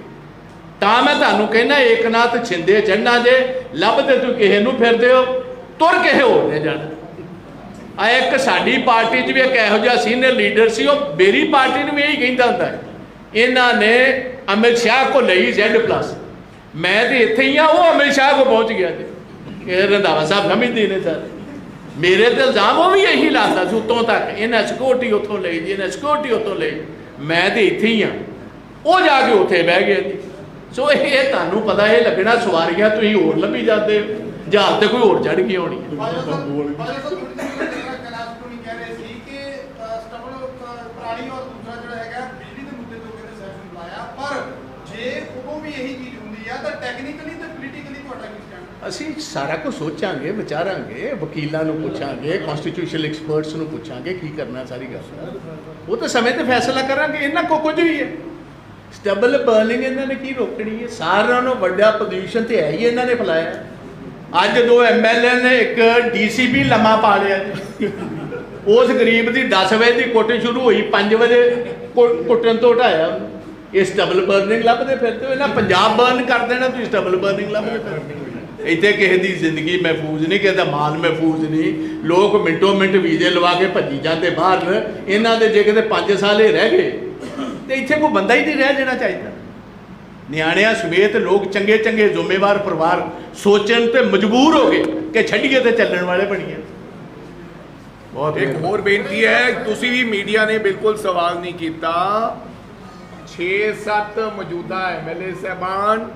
[SPEAKER 1] ਤਾਂ ਮੈਂ ਤੁਹਾਨੂੰ ਕਹਿੰਦਾ ਏਕਨਾਥ ਸ਼ਿੰਦੇ ਚੜ੍ਹਨਾ ਜੇ ਲੱਭਦੇ ਤੂੰ ਕਿਸੇ ਨੂੰ ਫਿਰਦੇ ਹੋ, ਤੁਰ ਕਿਸੇ ਹੋਰ ਨੇ ਜਾਣਾ। ਆ ਇੱਕ ਸਾਡੀ ਪਾਰਟੀ 'ਚ ਵੀ ਇੱਕ ਇਹੋ ਜਿਹਾ ਸੀਨੀਅਰ ਲੀਡਰ ਸੀ, ਉਹ ਮੇਰੀ ਪਾਰਟੀ ਨੂੰ ਵੀ ਇਹੀ ਕਹਿੰਦਾ ਹੁੰਦਾ, ਇਹਨਾਂ ਨੇ ਅਮਿਤ ਸ਼ਾਹ ਕੋ ਲਈ Z+, ਮੈਂ ਤੇ ਇੱਥੇ ਹੀ ਆ, ਉਹ ਅਮਿਤ ਸ਼ਾਹ ਕੋ ਪਹੁੰਚ ਗਿਆ ਜੀ। ਇਹ ਰੰਧਾਵਾ ਸਾਹਿਬ ਸਮਝਦੇ ਨੇ ਸਰ, ਮੇਰੇ ਤੇ ਇਲਜ਼ਾਮ ਉਹ ਵੀ ਇਹੀ ਲਾਉਂਦਾ ਸੀ ਉੱਤੋਂ ਤੱਕ, ਇਹਨਾਂ ਸਿਕਿਉਰਿਟੀ ਉੱਥੋਂ ਲਈ ਜੀ, ਇਹਨਾਂ ਸਿਕਿਉਰਿਟੀ ਉੱਥੋਂ ਲਈ, ਮੈਂ ਤੇ ਇੱਥੇ ਹੀ ਆ, ਉਹ ਜਾ ਕੇ ਉੱਥੇ ਬਹਿ ਗਿਆ ਜੀ। ਸੋ ਇਹ ਤੁਹਾਨੂੰ ਪਤਾ ਇਹ ਲੱਗਣਾ ਸਵਾਰੀਆਂ ਤੁਸੀਂ ਹੋਰ ਲੱਭੀ ਜਾਂਦੇ, ਜਹਾਜ਼ ਤੇ ਕੋਈ ਹੋਰ ਚੜ੍ਹ ਗਈ ਹੋਣੀ
[SPEAKER 3] ਜੇ ਉਹ ਵੀ ਇਹੀ ਚੀਜ਼ ਹੁੰਦੀ ਆ ਤਾਂ ਟੈਕਨੀਕਲੀ ਤੇ ਪੋਲੀਟੀਕਲੀ ਤੁਹਾਡਾ ਕੀ
[SPEAKER 1] ਅਸੀਂ ਸਾਰਾ ਕੁਝ ਸੋਚਾਂਗੇ, ਵਿਚਾਰਾਂਗੇ, ਵਕੀਲਾਂ ਨੂੰ ਪੁੱਛਾਂਗੇ, ਕਨਸਟੀਟਿਊਸ਼ਨਲ ਐਕਸਪਰਟਸ ਨੂੰ ਪੁੱਛਾਂਗੇ ਕੀ ਕਰਨਾ ਸਾਰੀ ਗੱਲ। ਉਹ ਤਾਂ ਸਮੇਂ ਤੇ ਫੈਸਲਾ ਕਰਾਂਗੇ। ਇਹਨਾਂ ਕੋ ਕੁਝ ਵੀ ਹੈ, ਸਟਬਲ ਬਰਨਿੰਗ ਇਹਨਾਂ ਨੇ ਕੀ ਰੋਕਣੀ ਹੈ? ਸਾਰਿਆਂ ਨੂੰ ਵੱਡਾ ਪੋਲਿਊਸ਼ਨ ਤੇ ਹੈ ਹੀ ਇਹਨਾਂ ਨੇ ਫੈਲਾਇਆ। ਅੱਜ 2 MLA ਨੇ ਇੱਕ DCP ਲੰਮਾ ਪਾ ਲਿਆ ਜੀ। ਉਸ ਗਰੀਬ ਦੀ 10 ਵਜੇ ਦੀ ਕੁੱਟ ਸ਼ੁਰੂ ਹੋਈ, 5 ਵਜੇ ਕੁੱਟਣ ਤੋਂ ਹਟਾਇਆ ਉਹਨੂੰ। ਇਹ ਸਟਬਲ ਬਰਨਿੰਗ ਲੱਭਦੇ ਫਿਰਦੇ ਹੋ। ਇਹਨਾਂ ਪੰਜਾਬ ਬਰਨ ਕਰ ਦੇਣਾ, ਤੁਸੀਂ ਸਟਬਲ ਬਰਨਿੰਗ ਲੱਭਦੇ ਫਿਰਦੇ ਹੋ। ਇੱਥੇ ਕਿਸੇ ਦੀ ਜ਼ਿੰਦਗੀ ਮਹਿਫੂਜ਼ ਨਹੀਂ, ਕਿਸੇ ਦਾ ਮਾਲ ਮਹਿਫੂਜ਼ ਨਹੀਂ। ਲੋਕ ਮਿੰਟੋ ਮਿੰਟ ਵੀਜ਼ੇ ਲਵਾ ਕੇ ਭੱਜੀ ਜਾਂਦੇ ਬਾਹਰ। ਇਹਨਾਂ ਦੇ ਜੇ ਕਿਤੇ 5 ਸਾਲ ਹੀ ਰਹਿ ਗਏ ਤੇ ਇੱਥੇ ਕੋਈ ਬੰਦਾ ਹੀ ਨਹੀਂ ਰਹਿ ਜਾਣਾ ਚਾਹੀਦਾ। ਨਿਆਣਿਆਂ ਸਮੇਤ ਲੋਕ ਚੰਗੇ ਚੰਗੇ ਜ਼ਿੰਮੇਵਾਰ ਪਰਿਵਾਰ ਸੋਚਣ ਤੇ ਮਜਬੂਰ ਹੋ ਗਏ ਕਿ ਛੱਡੀਏ ਤੇ ਚੱਲਣ ਵਾਲੇ ਬਣੀਏ। ਬਹੁਤ
[SPEAKER 2] ਇੱਕ ਹੋਰ ਬੇਨਤੀ ਹੈ, ਤੁਸੀਂ ਵੀ ਮੀਡੀਆ ਨੇ ਬਿਲਕੁਲ ਸਵਾਲ ਨਹੀਂ ਕੀਤਾ। 6-7 ਮੌਜੂਦਾ MLA ਸਾਹਿਬਾਨ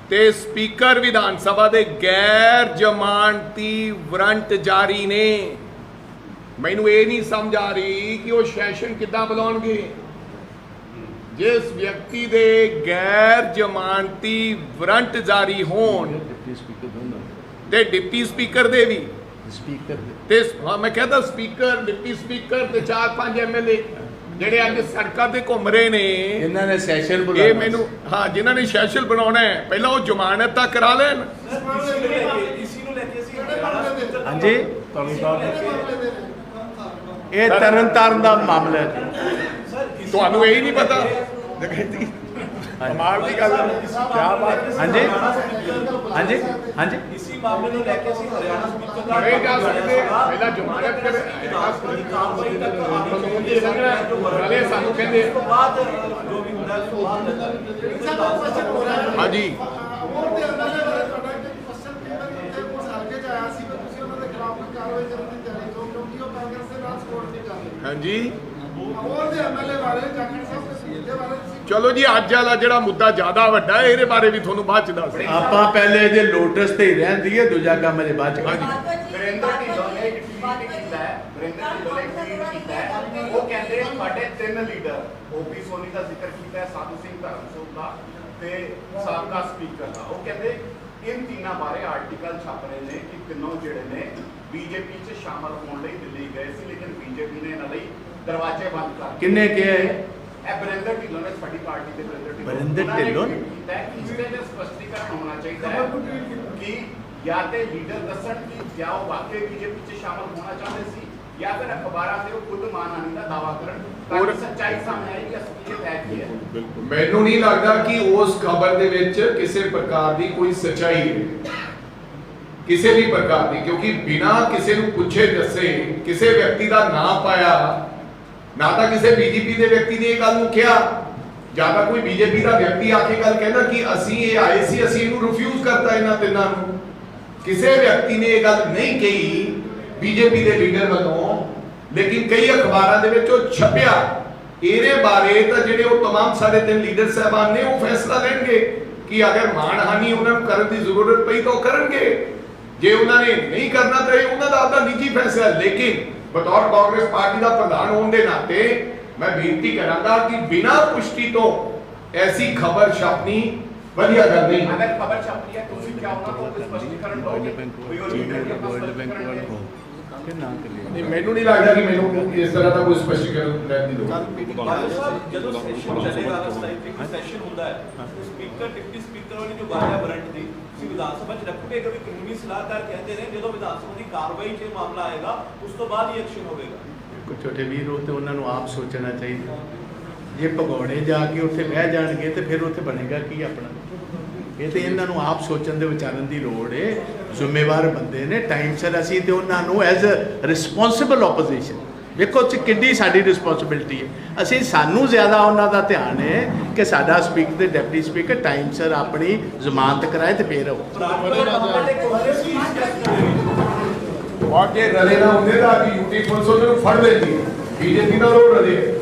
[SPEAKER 2] ਤੇ ਸਪੀਕਰ ਵਿਧਾਨ ਸਭਾ ਦੇ ਗੈਰ ਜ਼ਮਾਨਤੀ ਵਾਰੰਟ ਜਾਰੀ ਨੇ। ਮੈਨੂੰ ਇਹ ਨਹੀਂ ਸਮਝ ਆ ਰਹੀ ਕਿ ਉਹ ਸੈਸ਼ਨ ਕਿੱਦਾਂ ਬੁਲਾਉਣਗੇ। ਜਿਸ ਵਿਅਕਤੀ ਦੇ ਗੈਰ ਜ਼ਮਾਨਤੀ ਵਾਰੰਟ ਜਾਰੀ ਹੋਣ ਤੇ ਡਿਪਟੀ ਸਪੀਕਰ ਦੇ ਵੀ ਤੇ ਮੈਂ ਕਹਿੰਦਾ ਸਪੀਕਰ, ਡਿਪਟੀ ਸਪੀਕਰ ਤੇ 4-5 MLA ਜਿਹੜੇ ਅੱਜ ਸੜਕਾਂ ਤੇ ਘੁੰਮ ਰਹੇ ਨੇ,
[SPEAKER 1] ਇਹਨਾਂ ਨੇ ਸੈਸ਼ਨ
[SPEAKER 2] ਇਹ
[SPEAKER 1] ਬੁਲਾਇਆ।
[SPEAKER 2] ਮੈਨੂੰ ਜਿਨ੍ਹਾਂ ਨੇ ਸੈਸ਼ਨ ਬਣਾਉਣਾ ਹੈ, ਪਹਿਲਾਂ ਉਹ ਜ਼ਮਾਨਤ ਤਾਂ ਕਰਾ ਲੈਣ।
[SPEAKER 1] ਹਾਂਜੀ, ਇਹ ਤਰਨਤਾਰਨ ਦਾ ਮਾਮਲਾ ਹੈ।
[SPEAKER 2] ਤੁਹਾਨੂੰ ਇਹ ਨਹੀਂ ਪਤਾ? ਕਮਾਲ ਦੀ ਗੱਲ ਹੈ।
[SPEAKER 1] ਕਿਆ ਬਾਤ। ਹਾਂਜੀ ਹਾਂਜੀ ਹਾਂਜੀ,
[SPEAKER 4] इसी मामले को लेकर ਅਸੀਂ ਹਰਿਆਣਾ ਸਪੀਕਰ ਦਾ
[SPEAKER 2] ਇਹ ਜਾ ਸਕਦੇ ਪਹਿਲਾਂ ਜ਼ਮਾਨਤ ਕਰੇ, ਕਾਨੂੰਨ ਦੀ ਸੰਗ੍ਰਹਿ ਨਾਲੇ ਸਾਨੂੰ ਕਹਿੰਦੇ
[SPEAKER 4] ਉਸ ਤੋਂ ਬਾਅਦ ਜੋ ਵੀ ਹੁੰਦਾ ਉਸ ਤੋਂ ਬਾਅਦ
[SPEAKER 2] ਹਾਂਜੀ
[SPEAKER 3] ਉਹਦੇ ਅੰਦਰ ਤੁਹਾਡਾ ਇੱਕ ਕੁਐਸਚਨ ਪੇਪਰ ਉੱਤੇ ਉਸ ਹਲਕੇ 'ਚ ਆਇਆ ਸੀ ਕਿ ਤੁਸੀਂ ਉਹਨਾਂ ਦੇ ਖਿਲਾਫ ਕੋਈ ਕਾਰਵਾਈ ਕਰਨ ਦੀ ਤਿਆਰੀ ਕਰੋ, ਕਿਉਂਕਿ ਉਹ ਕਾਂਗਰਸ ਦੇ ਨਾਲ ਸਪੋਰਟ ਨਹੀਂ ਕਰ ਰਹੇ।
[SPEAKER 2] ਹਾਂਜੀ
[SPEAKER 3] ਹੋਰ ਦੇ MLA ਬਾਰੇ ਜਾਖੜ ਸਾਹਿਬ ਦੇ ਬਾਰੇ ਤੁਸੀਂ
[SPEAKER 2] ਚਲੋ ਜੀ, ਅੱਜ ਵਾਲਾ ਜਿਹੜਾ ਮੁੱਦਾ ਜ਼ਿਆਦਾ ਵੱਡਾ ਹੈ, ਇਹਦੇ ਬਾਰੇ ਵੀ ਤੁਹਾਨੂੰ ਬਾਅਦ ਚ ਦੱਸਦੇ।
[SPEAKER 1] ਆਪਾਂ ਪਹਿਲੇ ਜੇ ਲੋਟਸ ਤੇ ਹੀ ਰਹਿੰਦੀ ਹੈ, ਦੂਜਾ ਕੰਮ ਅਜੇ ਬਾਅਦ ਚ
[SPEAKER 6] ਵਰਿੰਦਰ ਢਿੱਲੋਂ ਨੇ ਇੱਕ ਟਵੀਟ ਕੀਤਾ ਹੈ। ਵਰਿੰਦਰ ਢਿੱਲੋਂ ਨੇ ਇੱਕ ਟਵੀਟ ਕੀਤਾ ਹੈ। ਉਹ ਕਹਿੰਦੇ ਸਾਡੇ 3 ਲੀਡਰ OP ਸੋਨੀ ਦਾ ਜ਼ਿਕਰ ਕੀਤਾ ਹੈ, ਸਾਧੂ ਸਿੰਘ ਧਰਮਸੋਤ ਦਾ ਤੇ ਸਾਬਕਾ ਸਪੀਕਰ ਦਾ। ਉਹ ਕਹਿੰਦੇ ਇਨ ਤਿੰਨਾਂ ਬਾਰੇ ਆਰਟੀਕਲ ਛਪ ਰਹੇ ਨੇ ਕਿ ਤਿੰਨੋਂ ਜਿਹੜੇ ਨੇ BJP 'ਚ ਸ਼ਾਮਲ ਹੋਣ ਲਈ ਦਿੱਲੀ ਗਏ ਸੀ, ਲੇਕਿਨ BJP ਨੇ ਇਹਨਾਂ ਲਈ ਦਰਵਾਜ਼ੇ ਬੰਦ ਕਰ ਦਿੱਤੇ।
[SPEAKER 1] ਕਿੰਨੇ ਕਿਹਾ ਹੈ?
[SPEAKER 6] ਇਹ ਵਰਿੰਦਰ ਢਿੱਲੋਂ ਨੇ ਸਾਡੀ ਪਾਰਟੀ ਦੇ
[SPEAKER 1] ਵਰਿੰਦਰ ਢਿੱਲੋਂ ਨੇ
[SPEAKER 6] ਕੀਤਾ ਹੈ ਕਿ ਇਸ ਤੇ ਸਪਸ਼ਟੀਕਰਨ ਹੋਣਾ ਚਾਹੀਦਾ ਹੈ ਕਿ ਜਾਂ ਤੇ ਲੀਡਰ ਦੱਸਣ ਕਿ ਜਾਂ ਉਹ ਵਾਕਈ BJP 'ਚ ਸ਼ਾਮਲ ਹੋਣਾ ਚਾਹੁੰਦੇ ਸੀ, ਜਾਂ ਫਿਰ ਅਖਬਾਰਾਂ ਤੇ ਉਹ ਖੁਦ ਮਾਨਹਾਨੀ ਦਾ ਦਾਅਵਾ ਕਰਨ ਤਾਂ ਕਿ ਸੱਚਾਈ ਸਾਹਮਣੇ ਆਏ ਕਿ ਅਸਲੀਅਤ ਹੈ ਕੀ ਹੈ।
[SPEAKER 2] ਮੈਨੂੰ ਨਹੀਂ ਲੱਗਦਾ ਕਿ ਉਸ ਖਬਰ ਦੇ ਵਿੱਚ ਕਿਸੇ ਪ੍ਰਕਾਰ ਦੀ ਕੋਈ ਸੱਚਾਈ ਹੈ, ਕਿਸੇ ਵੀ ਪ੍ਰਕਾਰ ਦੀ, ਕਿਉਂਕਿ ਬਿਨਾਂ ਕਿਸੇ ਨੂੰ ਪੁੱਛੇ ਦੱਸੇ ਕਿਸੇ ਵਿਅਕਤੀ ਦਾ ਨਾਂ ਪਾਇਆ ਨਾ। ਤਾਂ ਕਿਸੇ BJP ਦੇ ਵਿਅਕਤੀ ਨੇ ਇਹ ਗੱਲ ਨੂੰ ਕਿਹਾ, ਜਾਂ ਤਾਂ ਕੋਈ BJP ਦਾ ਵਿਅਕਤੀ ਆ ਕੇ ਗੱਲ ਕਹਿੰਦਾ ਕਿ ਅਸੀਂ ਇਹ ਆਏ ਸੀ, ਅਸੀਂ ਇਹਨੂੰ ਰਿਫਿਊਜ਼ ਕਰਤਾ ਇਹਨਾਂ ਤਿੰਨਾਂ ਨੂੰ। ਕਿਸੇ ਵਿਅਕਤੀ ਨੇ ਇਹ ਗੱਲ ਨਹੀਂ ਕਹੀ BJP ਦੇ ਲੀਡਰ ਵੱਲੋਂ, ਲੇਕਿਨ ਕਈ ਅਖਬਾਰਾਂ ਦੇ ਵਿੱਚ ਉਹ ਛਪਿਆ। ਇਹਦੇ ਬਾਰੇ ਤਾਂ ਜਿਹੜੇ ਉਹ तमाम ਸਾਡੇ 3 ਲੀਡਰ ਸਾਹਿਬਾਨ ਨੇ ਉਹ ਫੈਸਲਾ ਲੈਣਗੇ ਕਿ ਅਗਰ ਮਾਣਹਾਨੀ ਉਹਨਾਂ ਨੂੰ ਕਰਨ ਦੀ ਜ਼ਰੂਰਤ ਪਈ ਤਾਂ ਉਹ ਕਰਨਗੇ। ਜੇ ਉਹਨਾਂ ਨੇ ਨਹੀਂ ਕਰਨਾ ਤਾਂ ਇਹ ਉਹਨਾਂ ਦਾ ਆਪਣਾ ਨਿੱਜੀ ਫੈਸਲਾ। ਲੇਕਿਨ ਬਤੌਰ ਕਾਂਗਰਸ ਪਾਰਟੀ ਦਾ ਪ੍ਰਧਾਨ ਹੋਣ ਦੇ ਨਾਤੇ ਮੈਂ ਬੇਨਤੀ ਕਰਾਂਗਾ ਕਿ ਬਿਨਾਂ ਪੁਸ਼ਟੀ ਤੋਂ ਐਸੀ ਖਬਰ ਛਾਪਣੀ ਵਧੀਆ ਗੱਲ ਨਹੀਂ।
[SPEAKER 6] ਅਗਰ ਖਬਰ ਛਪ ਰਹੀ ਹੈ ਤੁਸੀਂ ਕਿਆ ਉਹਨਾਂ ਕੋਲ ਕੋਈ ਸਪਸ਼ਟੀਕਰਨ ਦੋਗੇ? ਕੋਈ ਹੋਰ ਲੀਡਰ ਦੀ ਆਪਣਾ ਸਪਸ਼ਟੀਕਰਨ ਦੇ?
[SPEAKER 2] ਨਹੀਂ, ਮੈਨੂੰ ਨਹੀਂ ਲੱਗਦਾ ਕਿ ਮੈਨੂੰ ਇਸ ਤਰ੍ਹਾਂ ਦਾ ਕੋਈ ਸਪਸ਼ਟੀਕਰਨ ਲੈਣ ਦੀ ਲੋੜ ਹੈ।
[SPEAKER 4] ਜਦੋਂ ਸੈਸ਼ਨ ਚੱਲੇਗਾ ਉਸ ਟਾਈਮ ਤੇ ਸੈਸ਼ਨ ਹੁੰਦਾ ਹੈ, ਸਪੀਕਰ ਡਿਪਟੀ ਸਪੀਕਰ ਵਾਲੀ ਜੋ ਗੱਲ ਹੈ ਵਾਰੰਟ ਦੀ, ਤੁਸੀਂ ਵਿਧਾਨ ਸਭਾ 'ਚ ਰੱਖੋਗੇ ਕਿ ਕਾਨੂੰਨੀ ਸਲਾਹਕਾਰ ਕਹਿੰਦੇ ਨੇ ਜਦੋਂ ਵਿਧਾਨ ਸਭਾ ਦੀ ਕਾਰਵਾਈ 'ਚ ਮਾਮਲਾ ਆਏਗਾ ਉਸ ਤੋਂ ਬਾਅਦ ਹੀ ਐਕਸ਼ਨ ਹੋਵੇਗਾ।
[SPEAKER 1] ਕੋਈ ਛੋਟੇ ਵੀਰ ਉਹ ਤੇ ਉਹਨਾਂ ਨੂੰ ਆਪ ਸੋਚਣਾ ਚਾਹੀਦਾ। ਜੇ ਭਗੌੜੇ ਜਾ ਕੇ ਉੱਥੇ ਬਹਿ ਜਾਣਗੇ ਤੇ ਫਿਰ ਉੱਥੇ ਬਣੇਗਾ ਕੀ ਆਪਣਾ? ਇਹ ਤੇ ਇਹਨਾਂ ਨੂੰ ਆਪ ਸੋਚਣ ਦੇ ਵਿਚਾਰਨ ਦੀ ਲੋੜ ਹੈ। ਜ਼ਿੰਮੇਵਾਰ ਬੰਦੇ ਨੇ, ਟਾਈਮ ਸਿਰ ਅਸੀਂ ਤੇ ਉਹਨਾਂ ਨੂੰ ਐਜ਼ ਅ ਰਿਸਪੌਂਸਿਬਲ ਆਪੋਜੀਸ਼ਨ ਵੇਖੋ ਚ ਕਿੰਨੀ ਸਾਡੀ ਰਿਸਪੌਂਸਿਬਿਲਟੀ ਹੈ। ਅਸੀਂ ਸਾਨੂੰ ਜ਼ਿਆਦਾ ਉਹਨਾਂ ਦਾ ਧਿਆਨ ਹੈ ਕਿ ਸਾਡਾ ਸਪੀਕਰ ਤੇ ਡਿਪਟੀ ਸਪੀਕਰ ਟਾਈਮ ਸਿਰ ਆਪਣੀ ਜ਼ਮਾਨਤ ਕਰਾਏ ਤੇ ਫੇਰ ਆਓ।
[SPEAKER 2] ਔਰ ਜੇ ਰਲੇ ਨਾ ਹੁੰਦੇ ਤਾਂ ਅੱਜ UT ਪੁਲਿਸ ਉਹਨਾਂ ਨੂੰ ਫੜ ਲੈਂਦੀ। BJP ਦਾ ਰੋਲ ਰਲੇ।